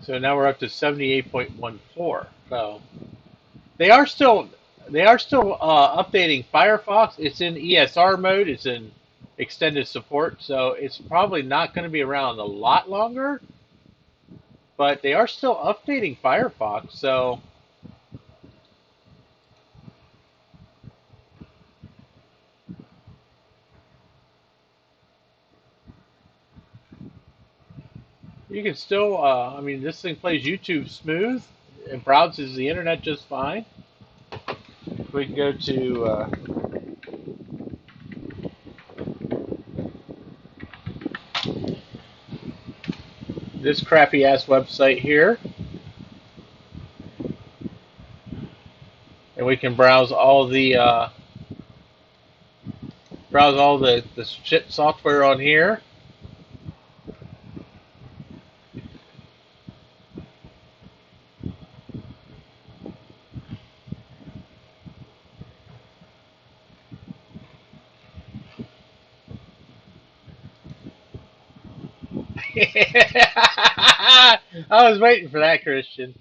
S1: So now we're up to 78.14. So they are still updating Firefox. It's in ESR mode. It's in extended support. So it's probably not going to be around a lot longer. But they are still updating Firefox. So you can still. I mean, this thing plays YouTube smooth. It browses the internet just fine. we can go to this crappy ass website here, and we can browse all the shit software on here. I was waiting for that, Christian.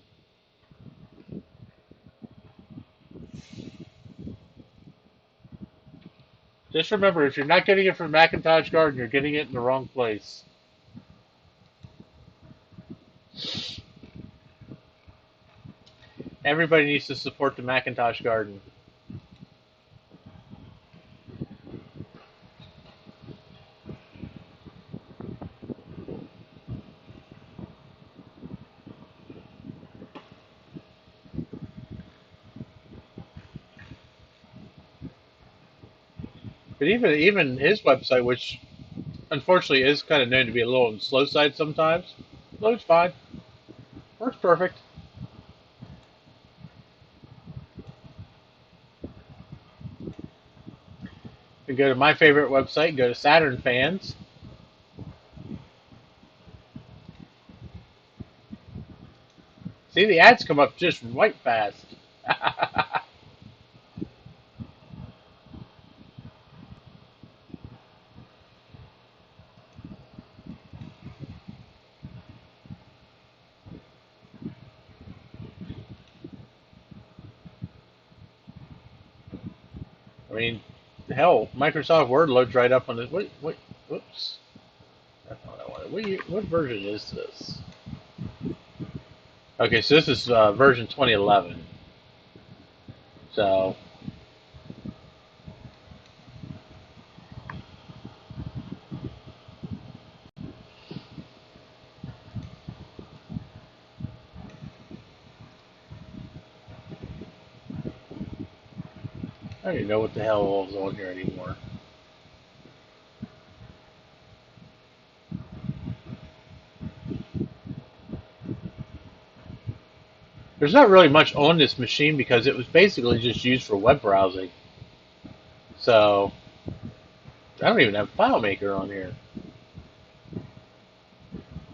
S1: Just remember, if you're not getting it from Macintosh Garden, you're getting it in the wrong place. Everybody needs to support the Macintosh Garden. But even his website, which unfortunately is kind of known to be a little on the slow side sometimes, loads fine. Works perfect. You go to my favorite website, go to Saturn Fans. See, the ads come up just right fast. I mean, hell, Microsoft Word loads right up on this. Wait, whoops. That's not what I wanted. What version is this? Okay, so this is version 2011. So, I don't even know what the hell is on here anymore. There's not really much on this machine because it was basically just used for web browsing. So, I don't even have FileMaker on here,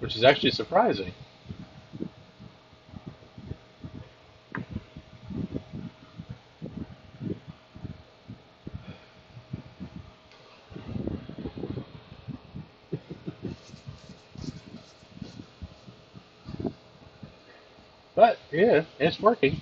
S1: which is actually surprising. But, yeah, it's working.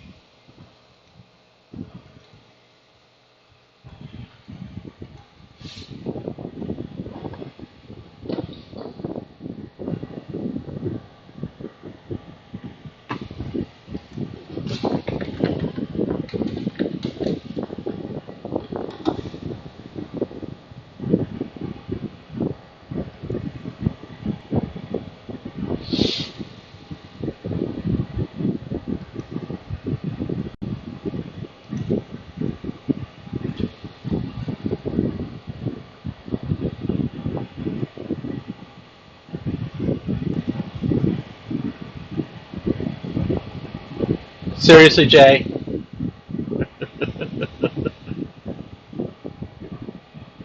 S1: Seriously, Jay?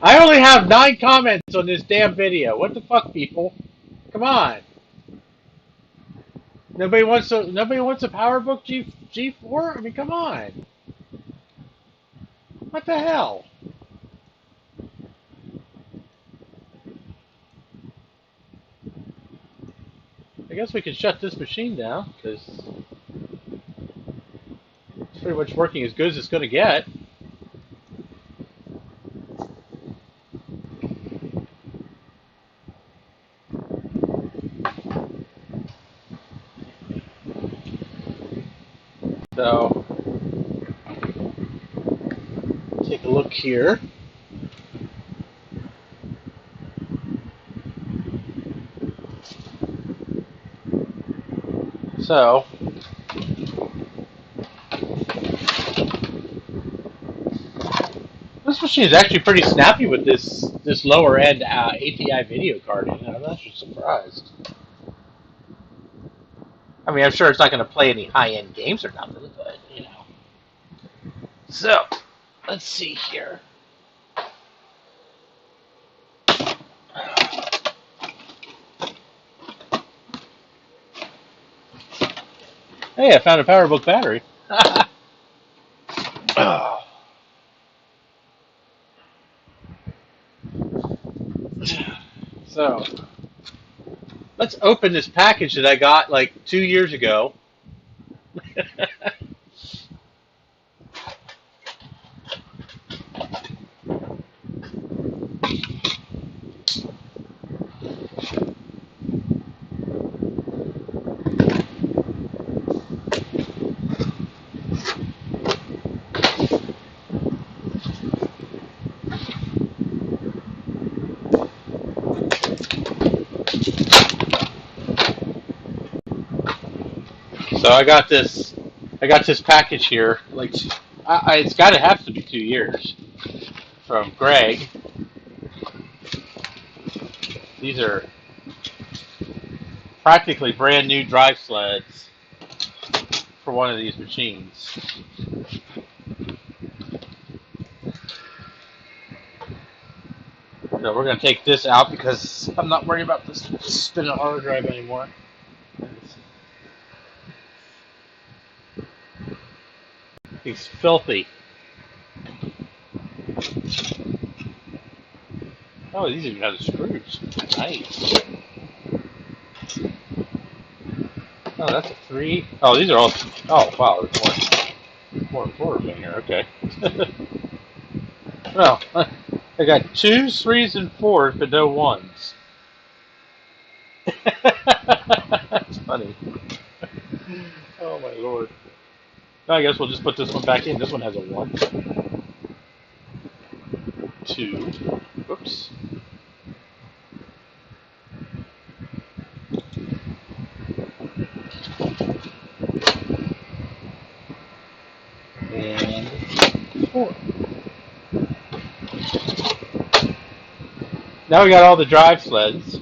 S1: I only have 9 comments on this damn video. What the fuck, people? Come on. Nobody wants a Powerbook G4? I mean, come on. What the hell? I guess we can shut this machine down because it's pretty much working as good as it's going to get. So, take a look here. So, This machine is actually pretty snappy with this lower end API video card in it. I'm actually surprised. I mean, I'm sure it's not going to play any high end games or nothing, but you know. So, let's see here. Hey, I found a Powerbook battery. So, let's open this package that I got like 2 years ago. So I got this package here. Like, it's got to have to be 2 years from Greg. These are practically brand new drive sleds for one of these machines. So we're going to take this out because I'm not worried about this spinning hard drive anymore. He's filthy. Oh, these even have the screws. Nice. Oh, that's a 3. Oh, these are all. Oh, wow. There's more 4s in here. Okay. Well, I got 2s, 3s, and 4s, but no 1s. That's funny. Oh, my lord. I guess we'll just put this one back in. This one has a 1. 2. Oops. And 4. Now we got all the drive sleds.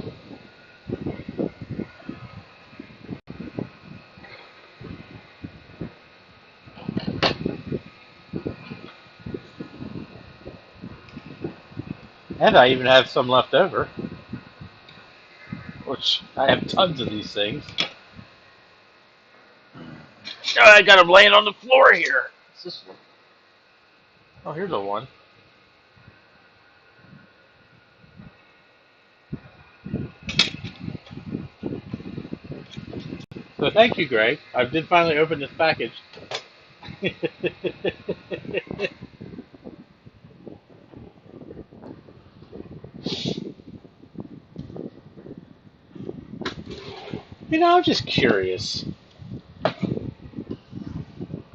S1: And I even have some left over, which I have tons of these things. Oh, I got them laying on the floor here. What's this one? Oh, here's a 1. So thank you, Greg. I did finally open this package. You know, I'm just curious. I'm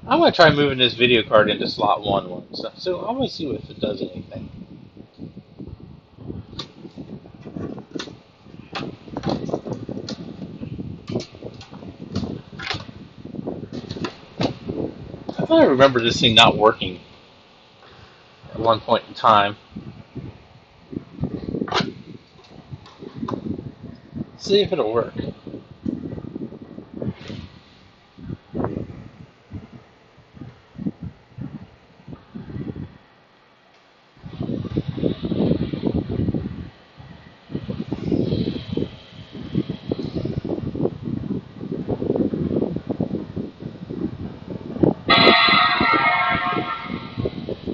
S1: going to try moving this video card into slot 1 once. So I'm going to see if it does anything. I thought I remember this thing not working at one point in time. Let's see if it'll work.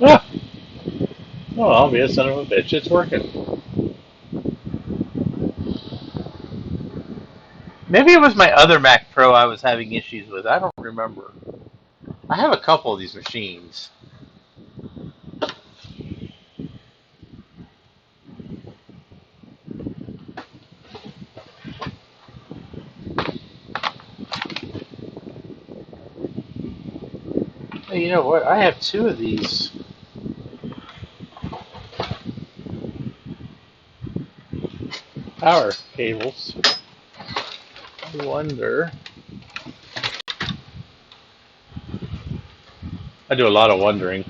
S1: Ah! Oh, I'll be a son of a bitch. It's working. Maybe it was my other Mac Pro I was having issues with. I don't remember. I have a couple of these machines. Hey, you know what? I have 2 of these. Power cables. I wonder. I do a lot of wondering.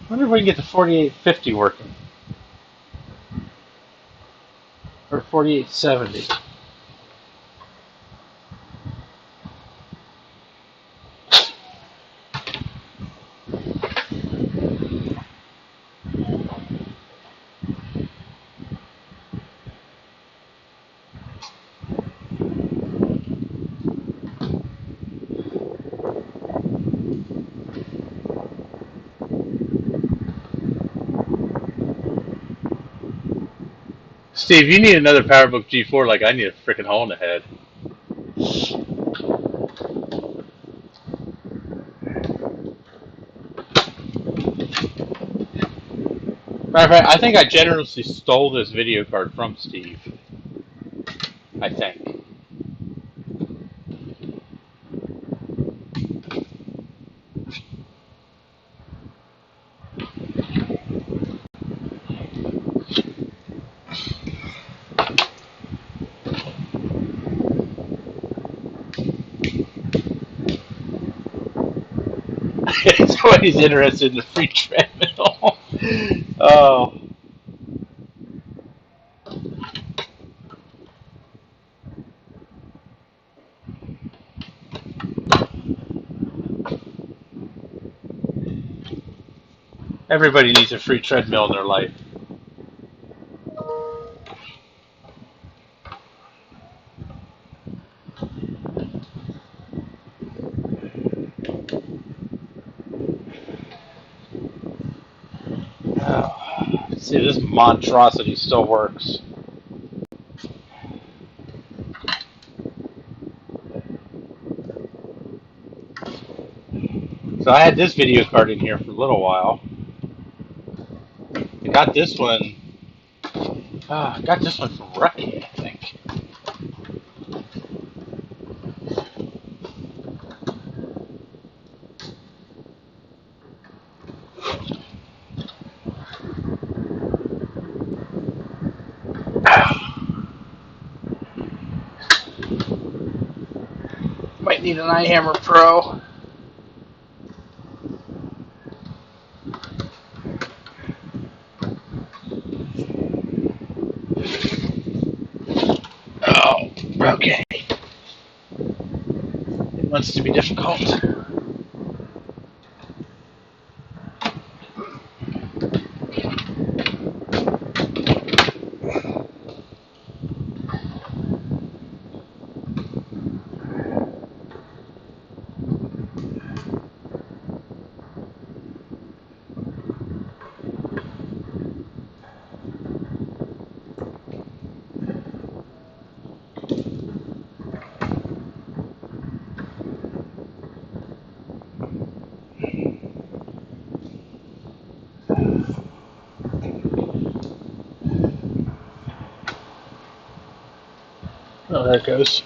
S1: I wonder if we can get the 4850 working. Or 4870. Steve, you need another Powerbook G4 like I need a freaking hole in the head. Matter of fact, I think I generously stole this video card from Steve. I think. Somebody's interested in the free treadmill. Oh. Everybody needs a free treadmill in their life. Oh. See, this monstrosity still works. So I had this video card in here for a little while. I got this one. Got this one from Radeon, I think. Might need an iHammer Pro. Oh, okay. It wants to be difficult. Oh, there it goes.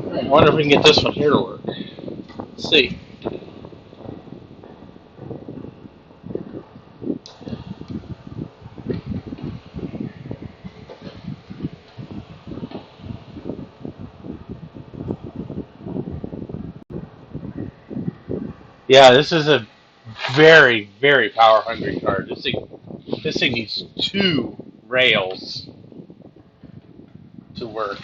S1: Alright, I wonder if we can get this one here to work. Let's see. Yeah, this is a very, very power hungry card. This thing needs 2 rails to work.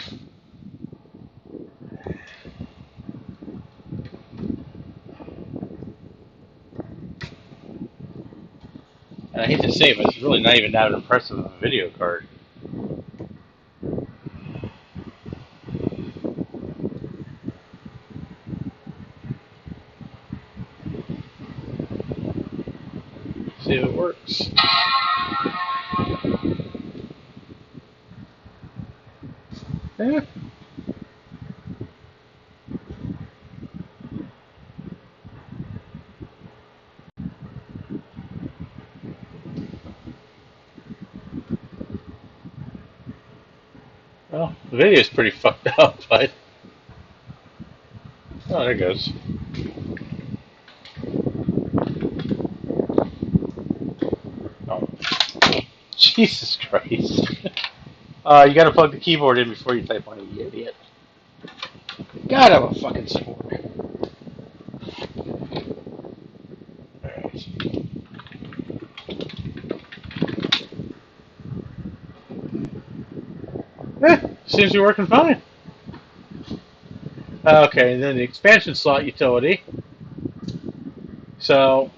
S1: And I hate to say it, but it's really not even that impressive of a video card. See if it works. Yeah. Well, the video is pretty fucked up, but... Oh, there it goes. Oh. Jesus Christ. You gotta plug the keyboard in before you type on it, you idiot. God, I'm a fucking sport. Alright. Seems to be working fine. Okay, and then the expansion slot utility. So,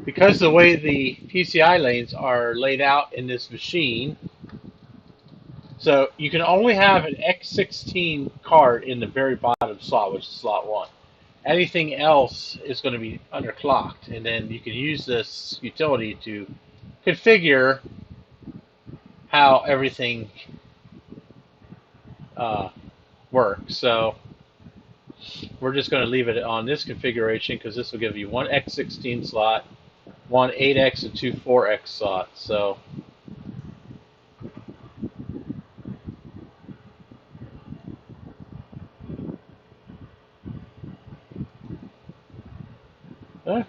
S1: because of the way the PCI lanes are laid out in this machine, so you can only have an X16 card in the very bottom slot, which is slot 1. Anything else is going to be underclocked, and then you can use this utility to configure how everything uh, works. So we're just going to leave it on this configuration because this will give you one X16 slot, one 8X, and two 4X slots. So eh,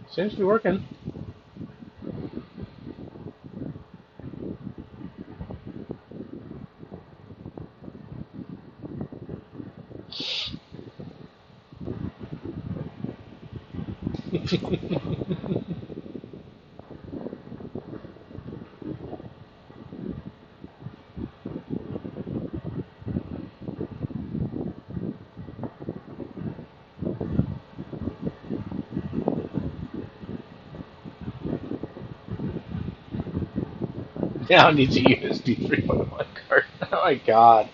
S1: seems to be working. Now it needs a USB 3.1 card. Oh my god.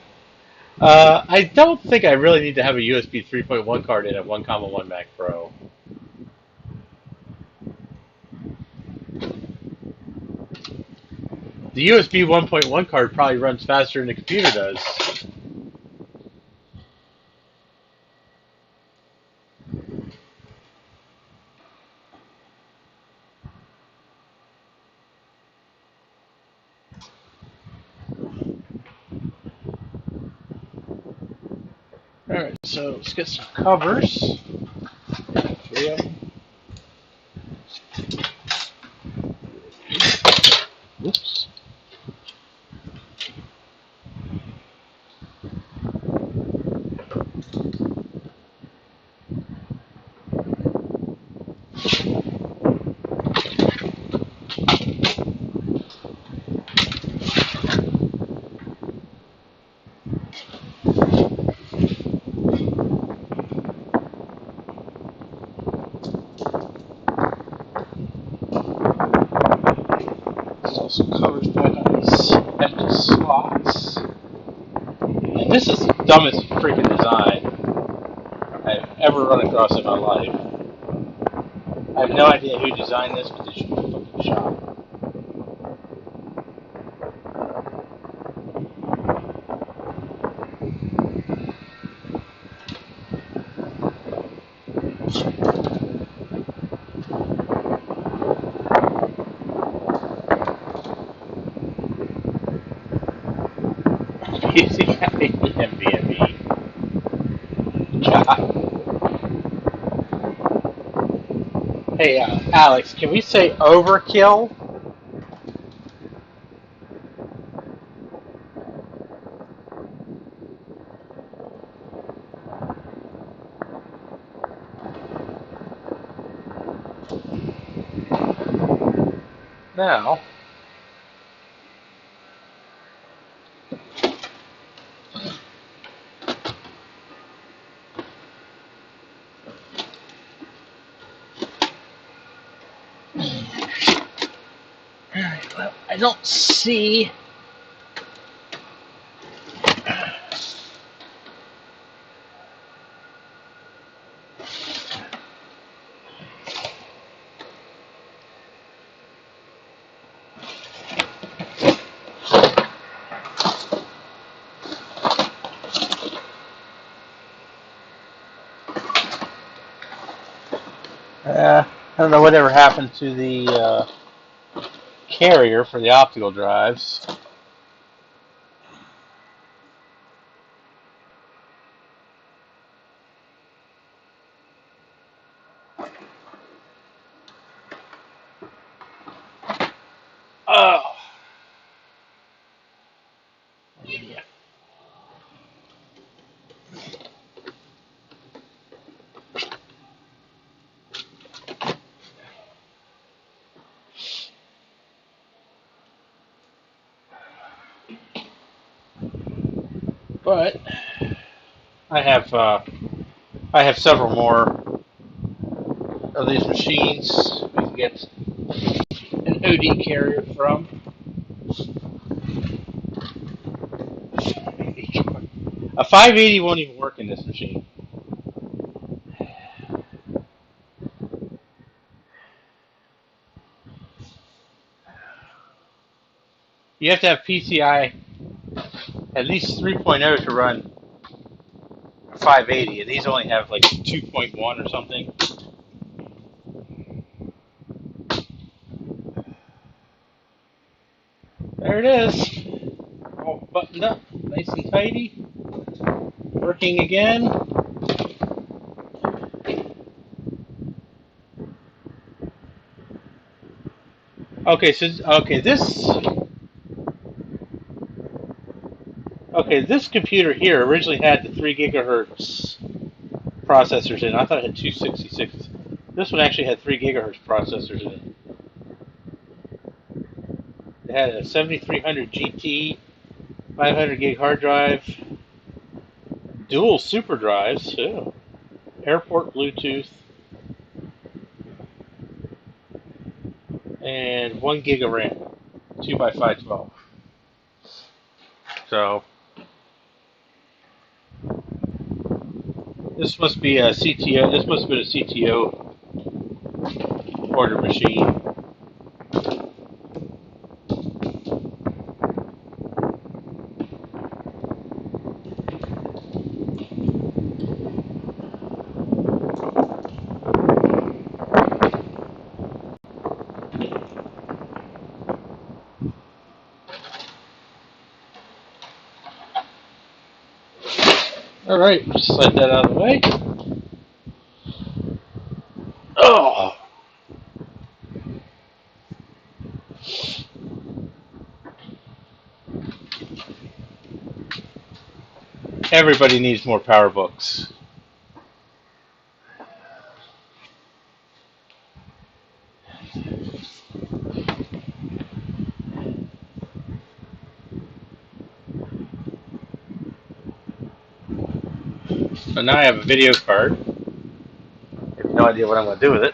S1: I don't think I really need to have a USB 3.1 card in a 1,1 Mac Pro. The USB 1.1 card probably runs faster than the computer does. Alright, so let's get some covers. 3 of them. Oops. There's also covers going on these empty slots. And this is the dumbest freaking design I've ever run across in my life. I have no idea who designed this, but they should be fucking shot. NVMe. God. Hey, Alex, can we say overkill? Now, well, I don't see. I don't know whatever happened to the carrier for the optical drives. But I have several more of these machines we can get an OD carrier from. A 580 won't even work in this machine. You have to have PCI at least 3.0 to run a 580, and these only have like 2.1 or something. There it is, all buttoned up, nice and tidy, working again. Okay, this computer here originally had the 3 gigahertz processors in it. I thought it had 266. This one actually had 3 gigahertz processors in it. It had a 7300 GT, 500 gig hard drive, dual super drives, airport Bluetooth, and 1 gig of RAM, 2x512. So this must be a CTO. This must have been a CTO order machine. All right, slide that out of the way. Oh. Everybody needs more Powerbooks. So now I have a video card. I have no idea what I'm going to do with it.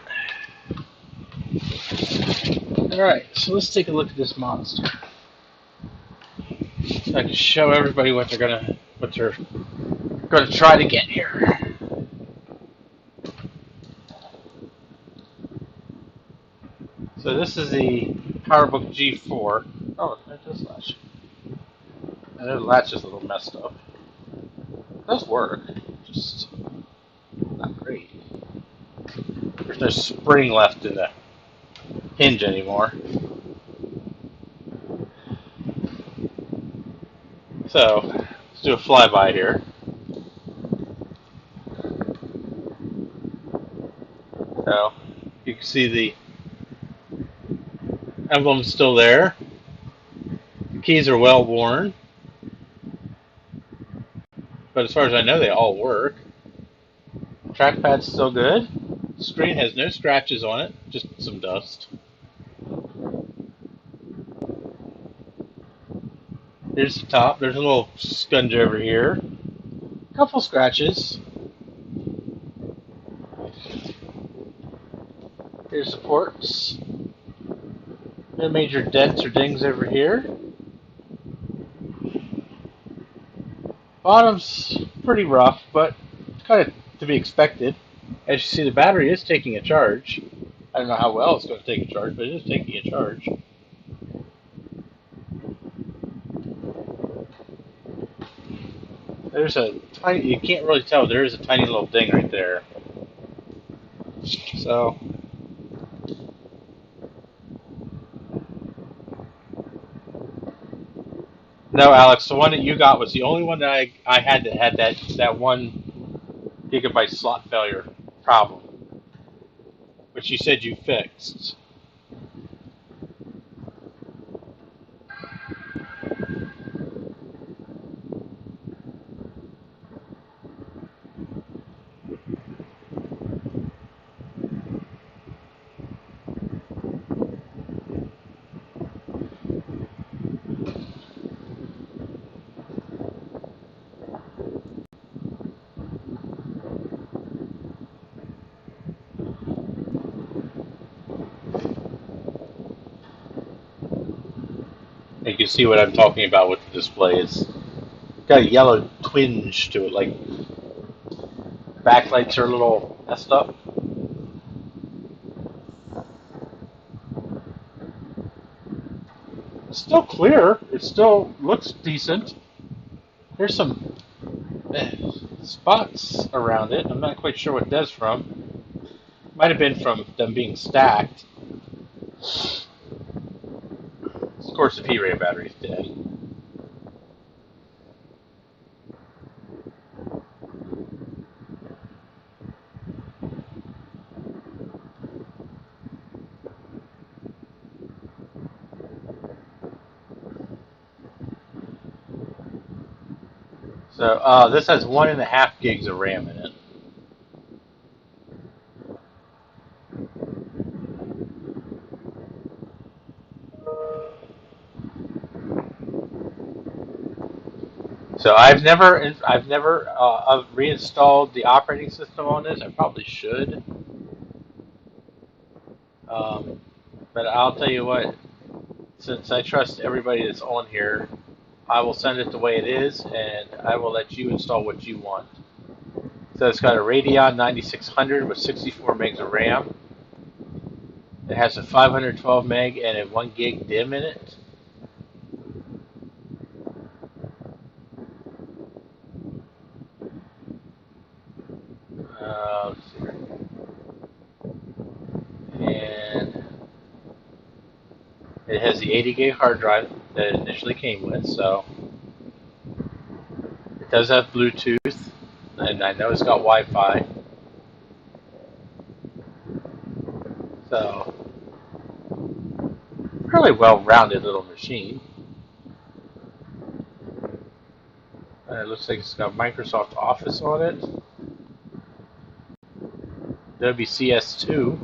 S1: Alright, so let's take a look at this monster. So I can show everybody what they're gonna try to get here. So this is the Powerbook G4. Oh, it does latch. I know the latch is a little messed up. It does work, just not great. There's no spring left in the hinge anymore. So let's do a flyby here. So you can see the emblem's still there. The keys are well worn, but as far as I know, they all work. Trackpad's still good. The screen has no scratches on it, just some dust. Here's the top. There's a little scunge over here. A couple scratches. Here's the ports. No major dents or dings over here. Bottom's pretty rough, but kind of to be expected. As you see, the battery is taking a charge. I don't know how well it's going to take a charge, but it is taking a charge. There's a tiny, you can't really tell, there is a tiny little ding right there. So, no, Alex, the one that you got was the only one that I had that had that 1 gigabyte slot failure problem, which you said you fixed. You can see what I'm talking about with the display. It's got a yellow twinge to it, like backlights are a little messed up. It's still clear. It still looks decent. There's some spots around it. I'm not quite sure what that's from. Might have been from them being stacked. Of course, the P-Ray battery's dead. So this has 1.5 gigs of RAM in it. So I've reinstalled the operating system on this. I probably should, but I'll tell you what. Since I trust everybody that's on here, I will send it the way it is, and I will let you install what you want. So it's got a Radeon 9600 with 64 megs of RAM. It has a 512 meg and a 1 gig DIMM in it. Let's see here. And it has the 80 gig hard drive that it initially came with, so it does have Bluetooth, and I know it's got Wi-Fi. So, really well-rounded little machine. And it looks like it's got Microsoft Office on it. WCS2.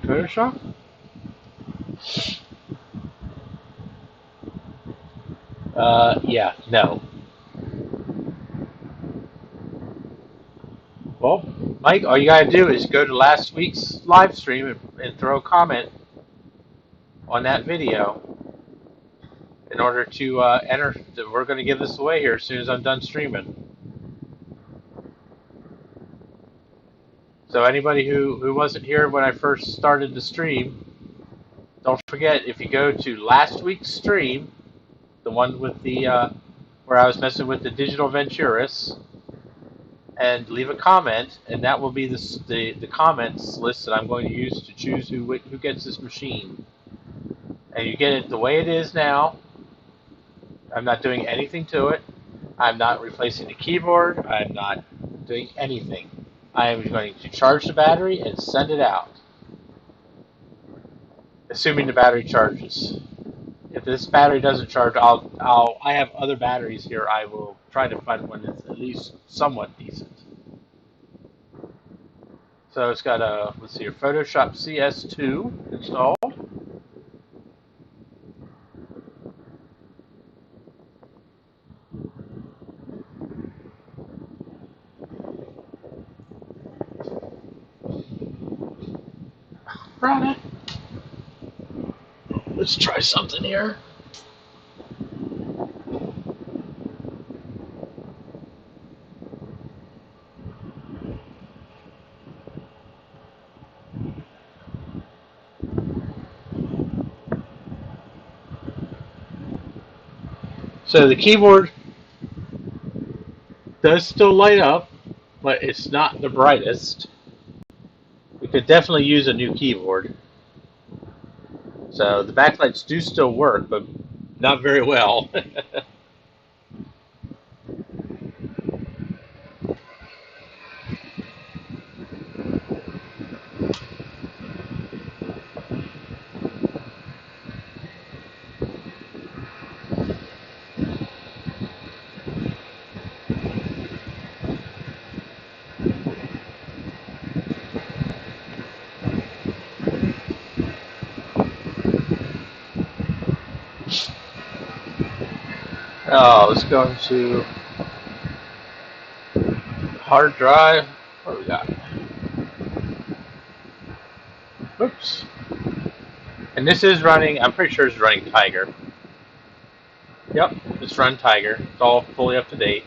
S1: Photoshop? Yeah, no. Well, Mike, all you gotta do is go to last week's live stream and throw a comment on that video in order to enter. We're going to give this away here as soon as I'm done streaming. So anybody who wasn't here when I first started the stream, don't forget, if you go to last week's stream, the one with the where I was messing with the Digital Venturis, and leave a comment, and that will be the comments list that I'm going to use to choose who gets this machine. And you get it the way it is now. I'm not doing anything to it. I'm not replacing the keyboard. I'm not doing anything. I am going to charge the battery and send it out, assuming the battery charges. If this battery doesn't charge, I have other batteries here. I will try to find one that's at least somewhat decent. So it's got a, let's see, a Photoshop CS2 installed. Run it. Let's try something here. So the keyboard does still light up, but it's not the brightest. We could definitely use a new keyboard. So the backlights do still work, but not very well. Oh, let's go into Hard drive. What do we got? Oops. And this is running, I'm pretty sure it's running Tiger. Yep, it's run Tiger. It's all fully up to date.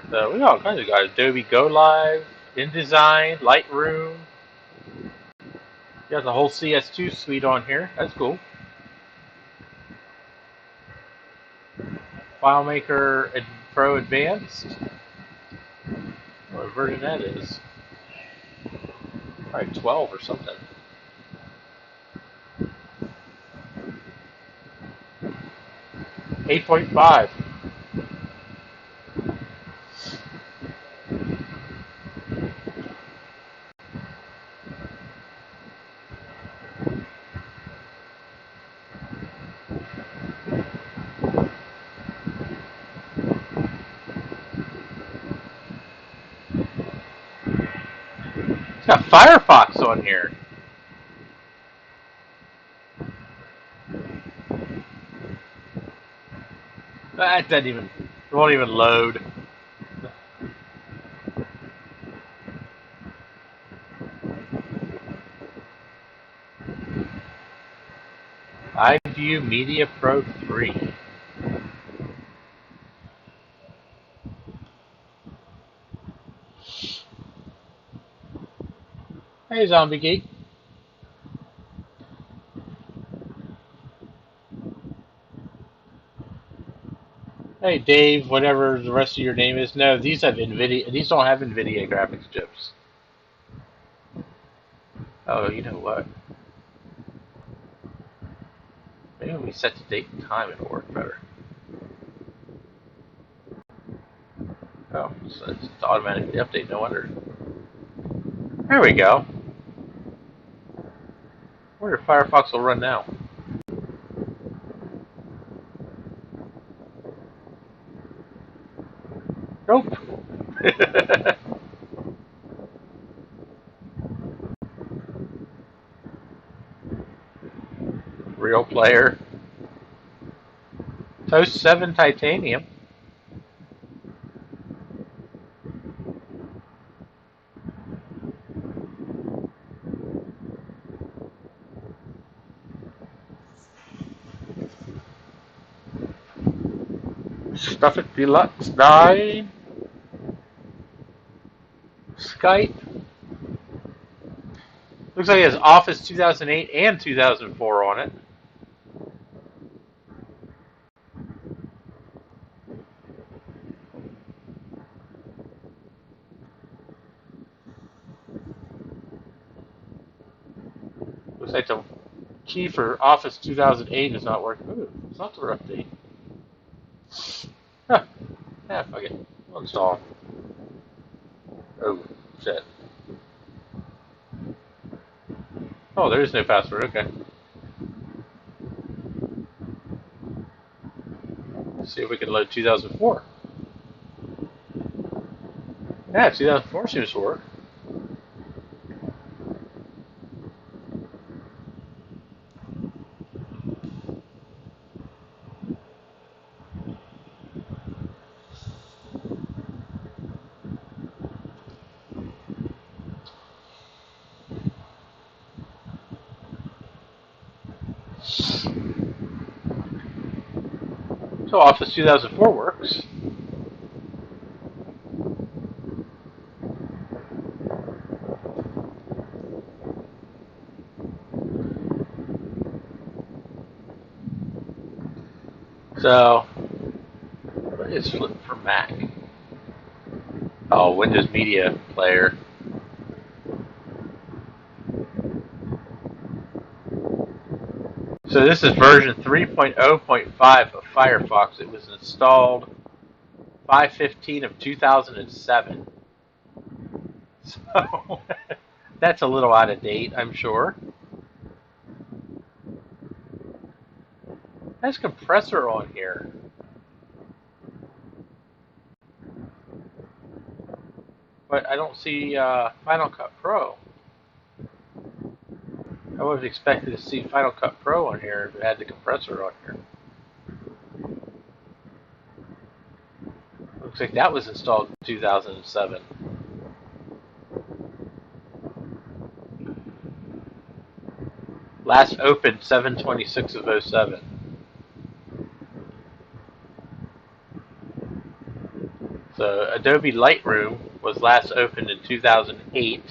S1: So we got all kinds of guys. Adobe Go Live, InDesign, Lightroom. You got the whole CS2 suite on here. That's cool. FileMaker Pro Advanced. What version that is? Probably 12 or something. .5. It's got Firefox on here. That doesn't even, it won't even load. iView Media Pro 3. Hey, Zombie Geek. Hey, Dave, whatever the rest of your name is. No, these have NVIDIA. These don't have NVIDIA graphics chips. Oh, you know what? Maybe when we set the date and time, it'll work better. Oh, so it's automatically update. No wonder. There we go. I wonder if Firefox will run now. Nope. Real player. Toast 7 titanium. Stuff it Deluxe 9. Skype. Looks like it has Office 2008 and 2004 on it. Looks like the key for Office 2008 is not working. Ooh, it's not the rough date. Huh. Yeah, fuck it. We'll install. Oh, shit. Oh, there is no password. Okay. Let's see if we can load 2004. Yeah, 2004 seems to work. So Office 2004 works. So, what is Flip for Mac? Oh, Windows Media Player. So this is version 3.0.5 of Firefox. It was installed 5/15 of 2007. So that's a little out of date, I'm sure. There's compressor on here. But I don't see Final Cut Pro. I would have expected to see Final Cut Pro on here if it had the compressor on here. Looks like that was installed in 2007. Last opened 7/26 of '07. So Adobe Lightroom was last opened in 2008.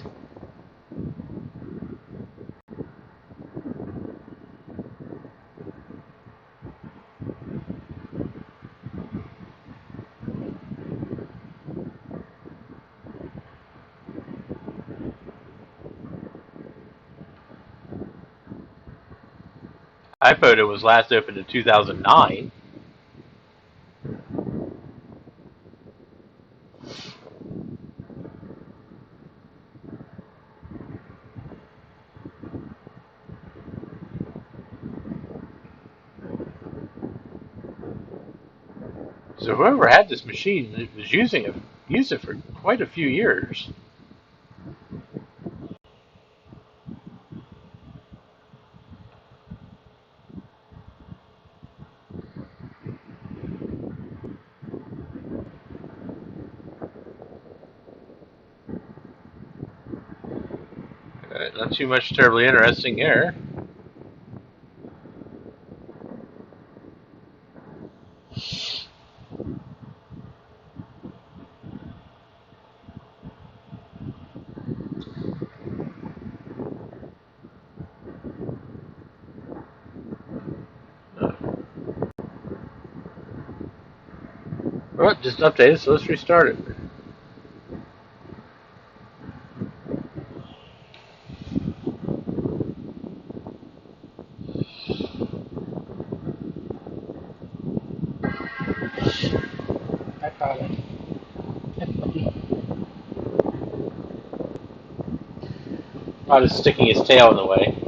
S1: iPhoto was last opened in 2009. So whoever had this machine was used it for quite a few years. Not too much terribly interesting here. Well, just updated, so let's restart it.
S2: I caught it.
S1: Rod is sticking his tail in the way.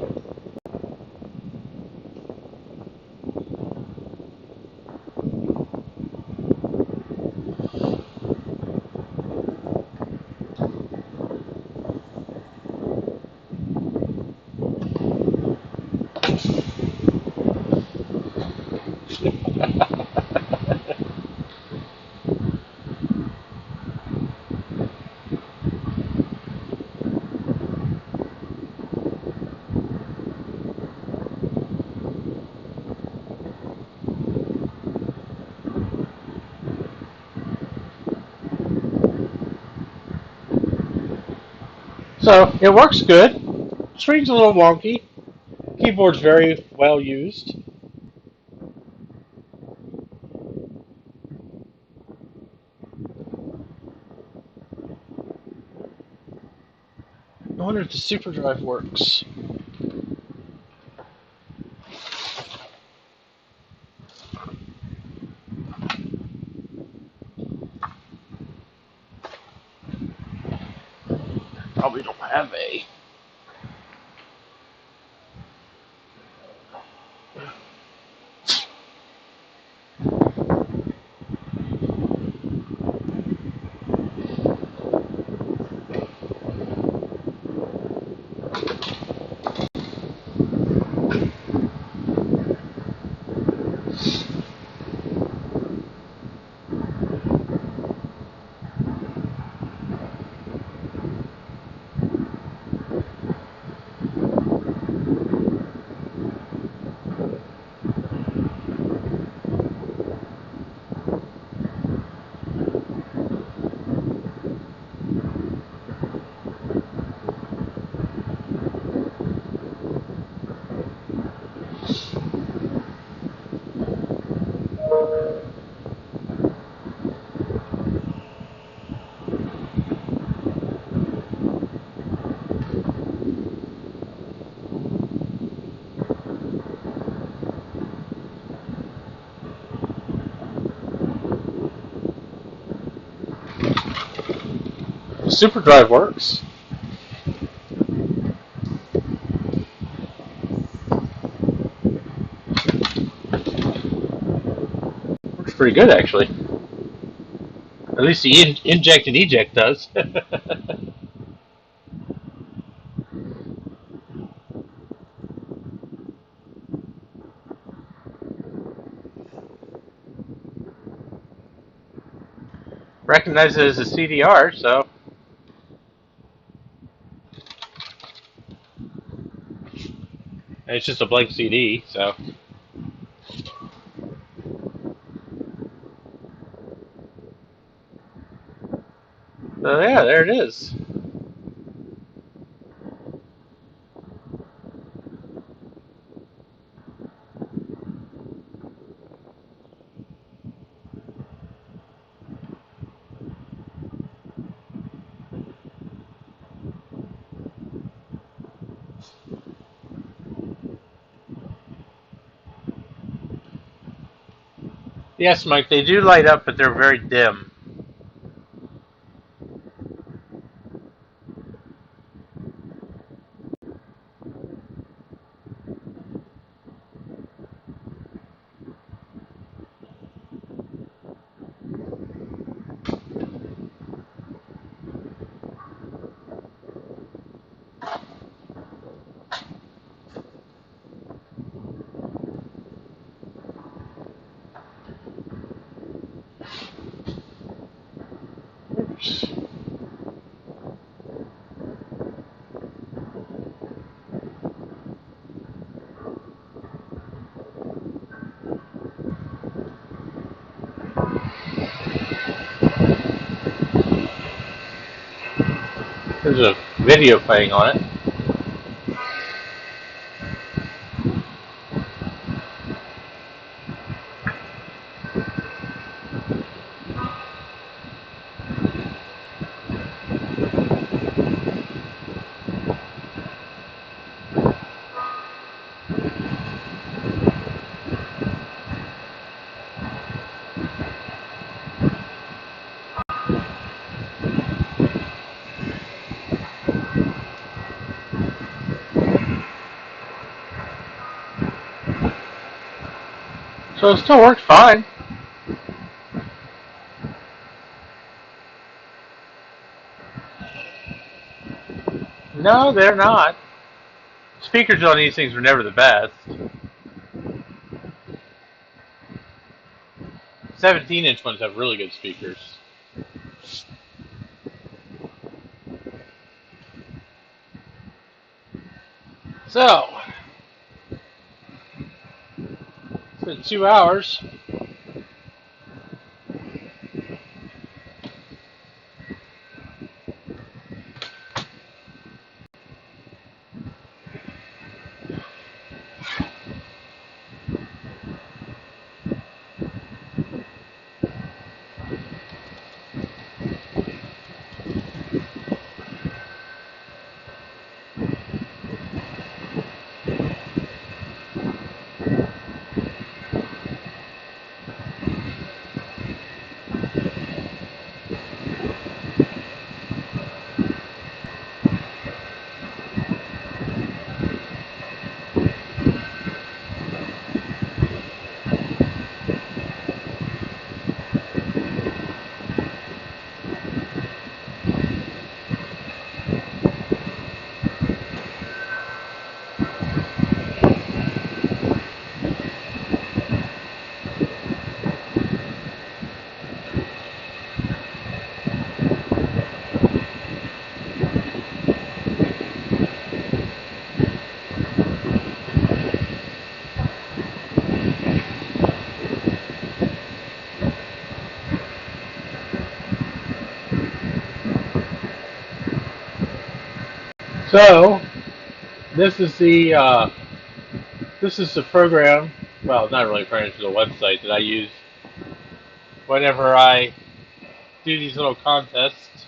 S1: So it works good. Screen's a little wonky. Keyboard's very well used. I wonder if the super drive works. Probably don't have a. The super drive works. Works pretty good, actually. At least the inject and eject does. Recognize it as a CDR, so. And it's just a blank CD, so. So yeah, there it is. Yes, Mike, they do light up, but they're very dim. Oops. There's a video playing on it. So it still works fine. No, they're not. Speakers on these things were never the best. 17-inch ones have really good speakers. So, it's been 2 hours. So, this is the program. Well, not really a program, it's a website that I use whenever I do these little contests.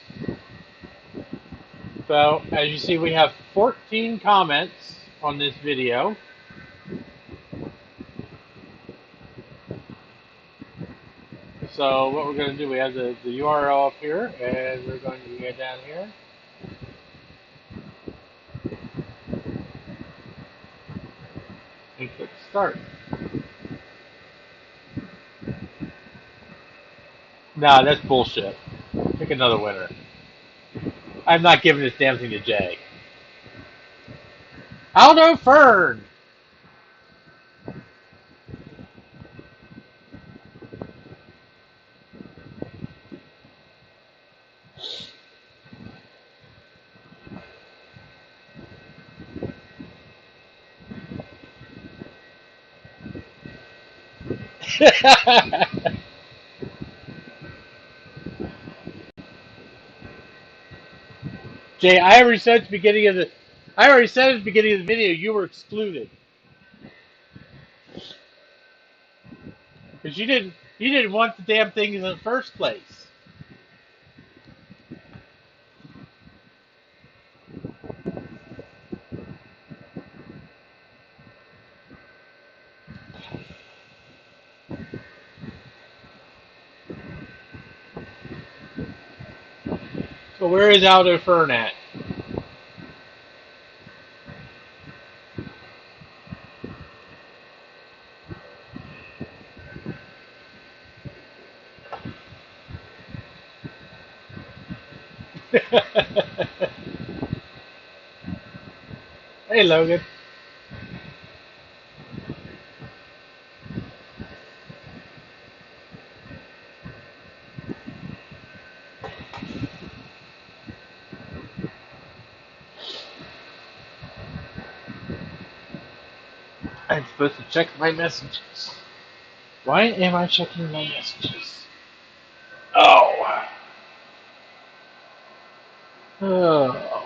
S1: So, as you see, we have 14 comments on this video. So, what we're going to do, we have the URL up here, and we're going to go down here. And click start. Nah, that's bullshit. Pick another winner. I'm not giving this damn thing to Jay. Aldo Fern! Jay, I already said at the beginning of the video you were excluded because you didn't want the damn thing in the first place. So where is Aldo Fern at? Hey, Logan. I'm supposed to check my messages. Why am I checking my messages? Oh. Oh.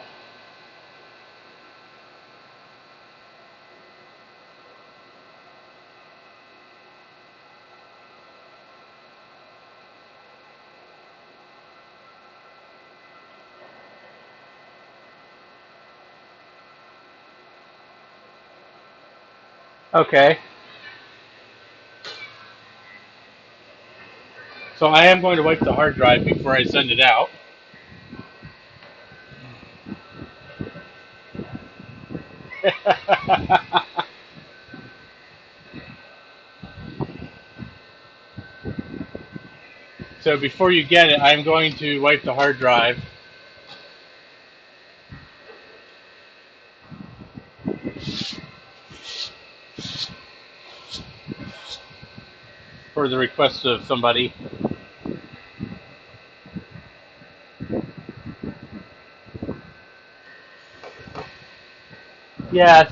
S1: Okay. So I am going to wipe the hard drive before I send it out. So before you get it, I'm going to wipe the hard drive. For the request of somebody. Yes.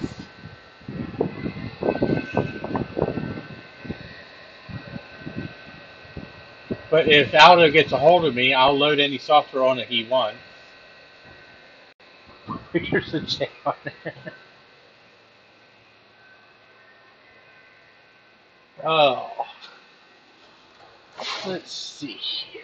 S1: But if Aldo gets a hold of me, I'll load any software on it he wants. Pictures of Jay on there. Oh. Let's see here.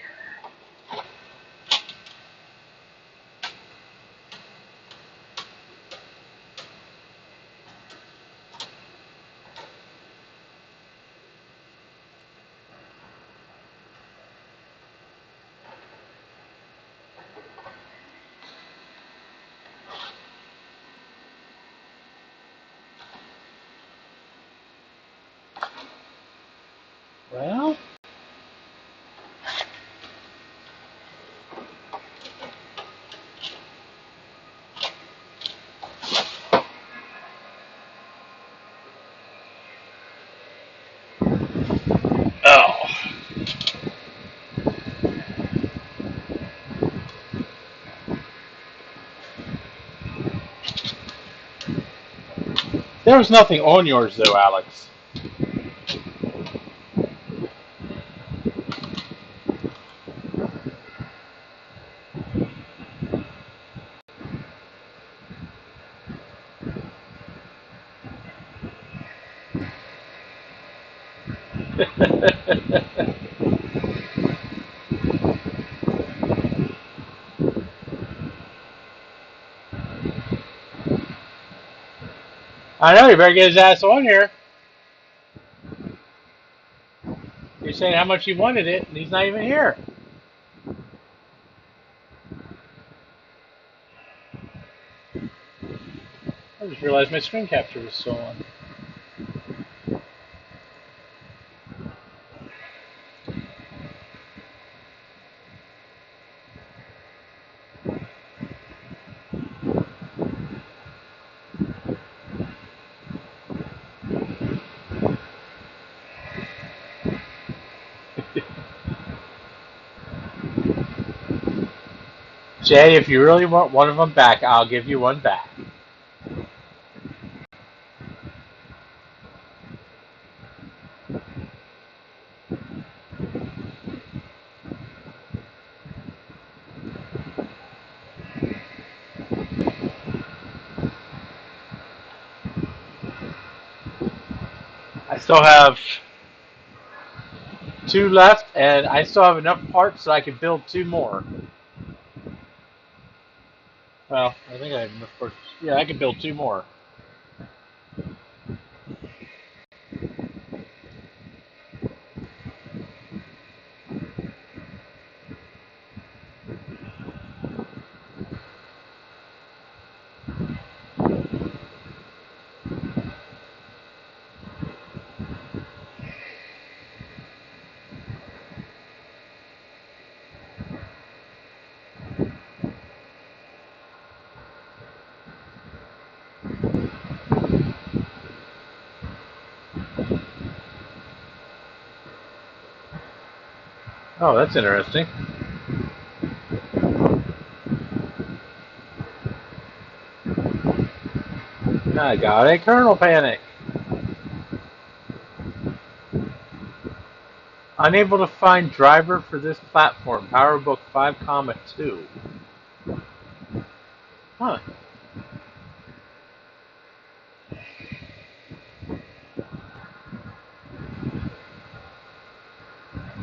S1: Well. Oh. There was nothing on yours though, Alex. I know, you better get his ass on here. You're saying how much he wanted it, and he's not even here. I just realized my screen capture was still on. Jay, if you really want one of them back, I'll give you one back. still have 2 left, and I still have enough parts so I can build 2 more. Well, I think I have enough parts. Yeah, I can build 2 more. Oh, that's interesting. I got a Kernel Panic. Unable to find driver for this platform. Powerbook 5,2. Huh.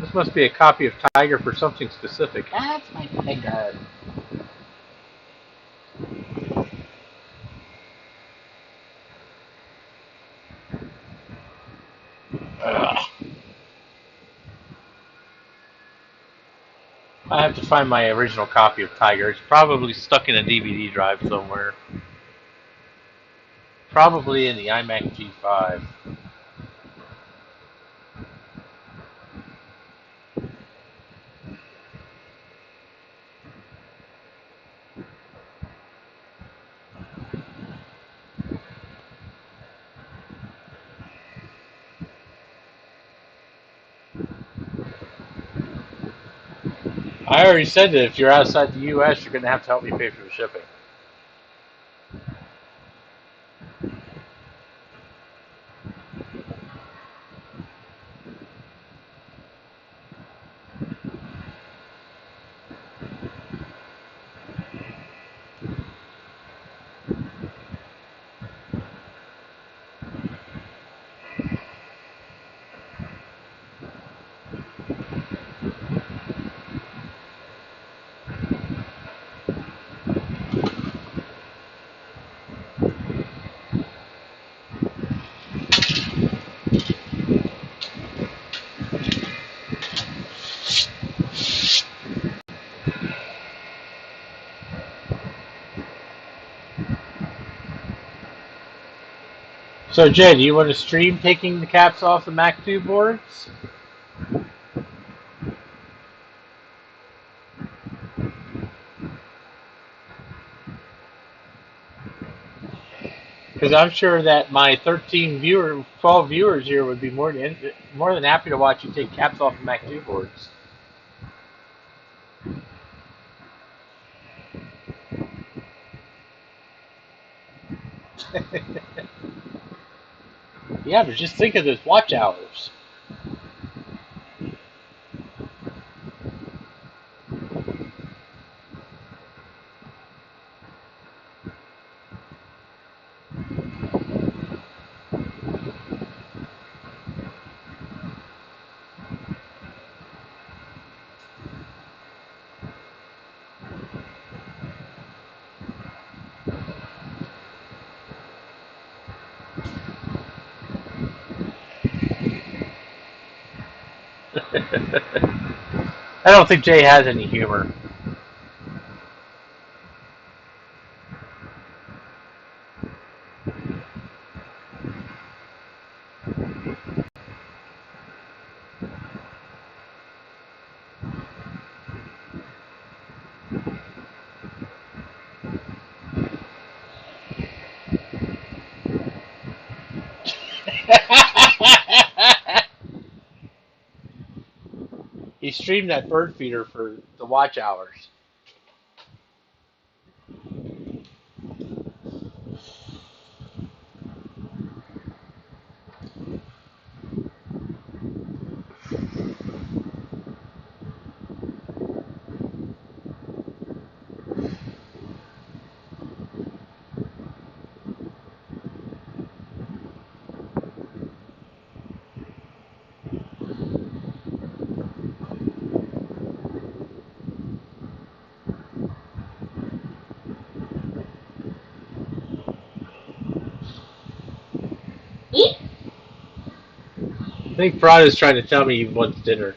S1: This must be a copy of Tiger for something specific. That's my Tiger. Ugh. I have to find my original copy of Tiger. It's probably stuck in a DVD drive somewhere. Probably in the iMac G5. I already said that if you're outside the U.S., you're going to have to help me pay for the shipping. So, Jay, do you want to stream taking the caps off the Mac 2 boards? Because I'm sure that my 12 viewers here would be more than happy to watch you take caps off the Mac 2 boards. Yeah, but just think of those watch hours. I don't think Jay has any humor. He streamed that bird feeder for the watch hours. think Prada's trying to tell me he wants dinner.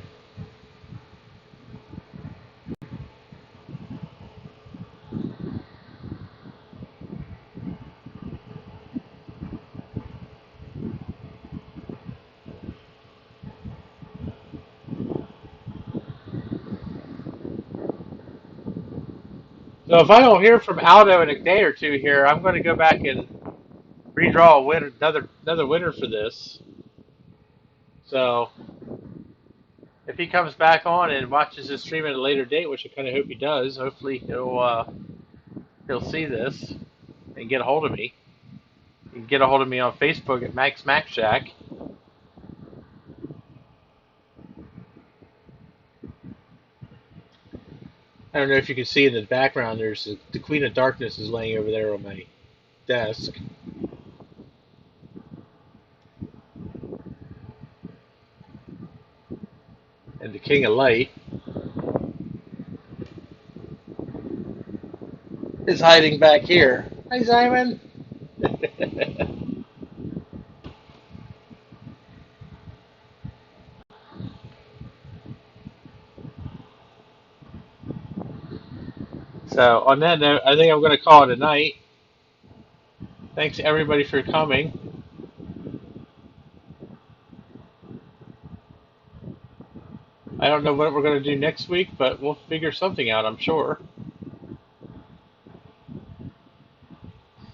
S1: So if I don't hear from Aldo in a day or two here, I'm going to go back and redraw a winner, another winner for this. So if he comes back on and watches this stream at a later date, which I kind of hope he does, hopefully he'll see this and get a hold of me. You can get a hold of me on Facebook at Max Mac Shack. I don't know if you can see in the background. There's the Queen of Darkness is laying over there on my desk. And the King of Light is hiding back here. Hi, Simon. So on that note, I think I'm going to call it a night. Thanks everybody for coming. I don't know what we're going to do next week, but we'll figure something out, I'm sure.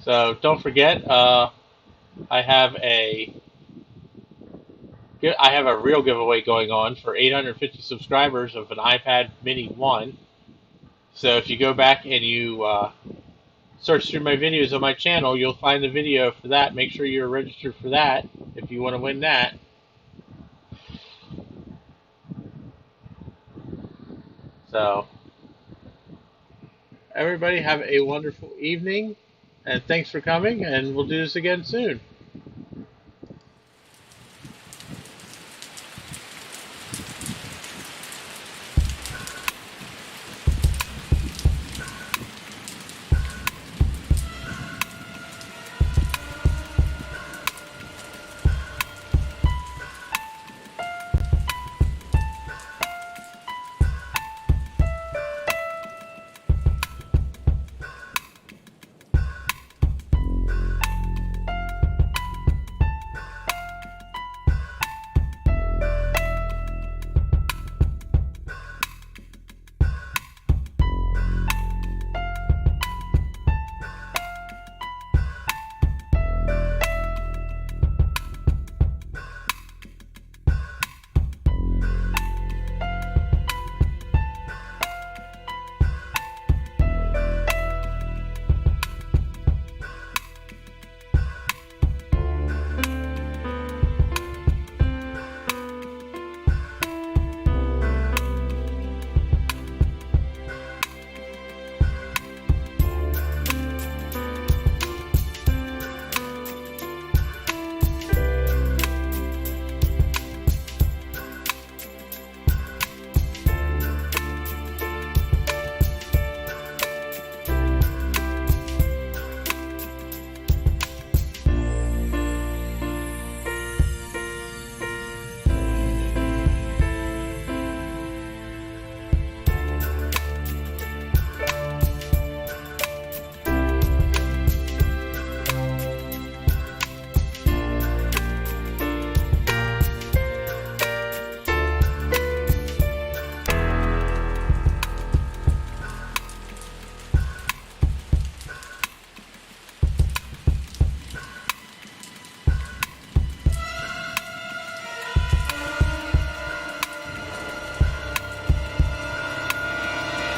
S1: So don't forget, I have a real giveaway going on for 850 subscribers of an iPad Mini 1. So if you go back and you search through my videos on my channel, you'll find the video for that. Make sure you're registered for that if you want to win that. So everybody have a wonderful evening, and thanks for coming, and we'll do this again soon.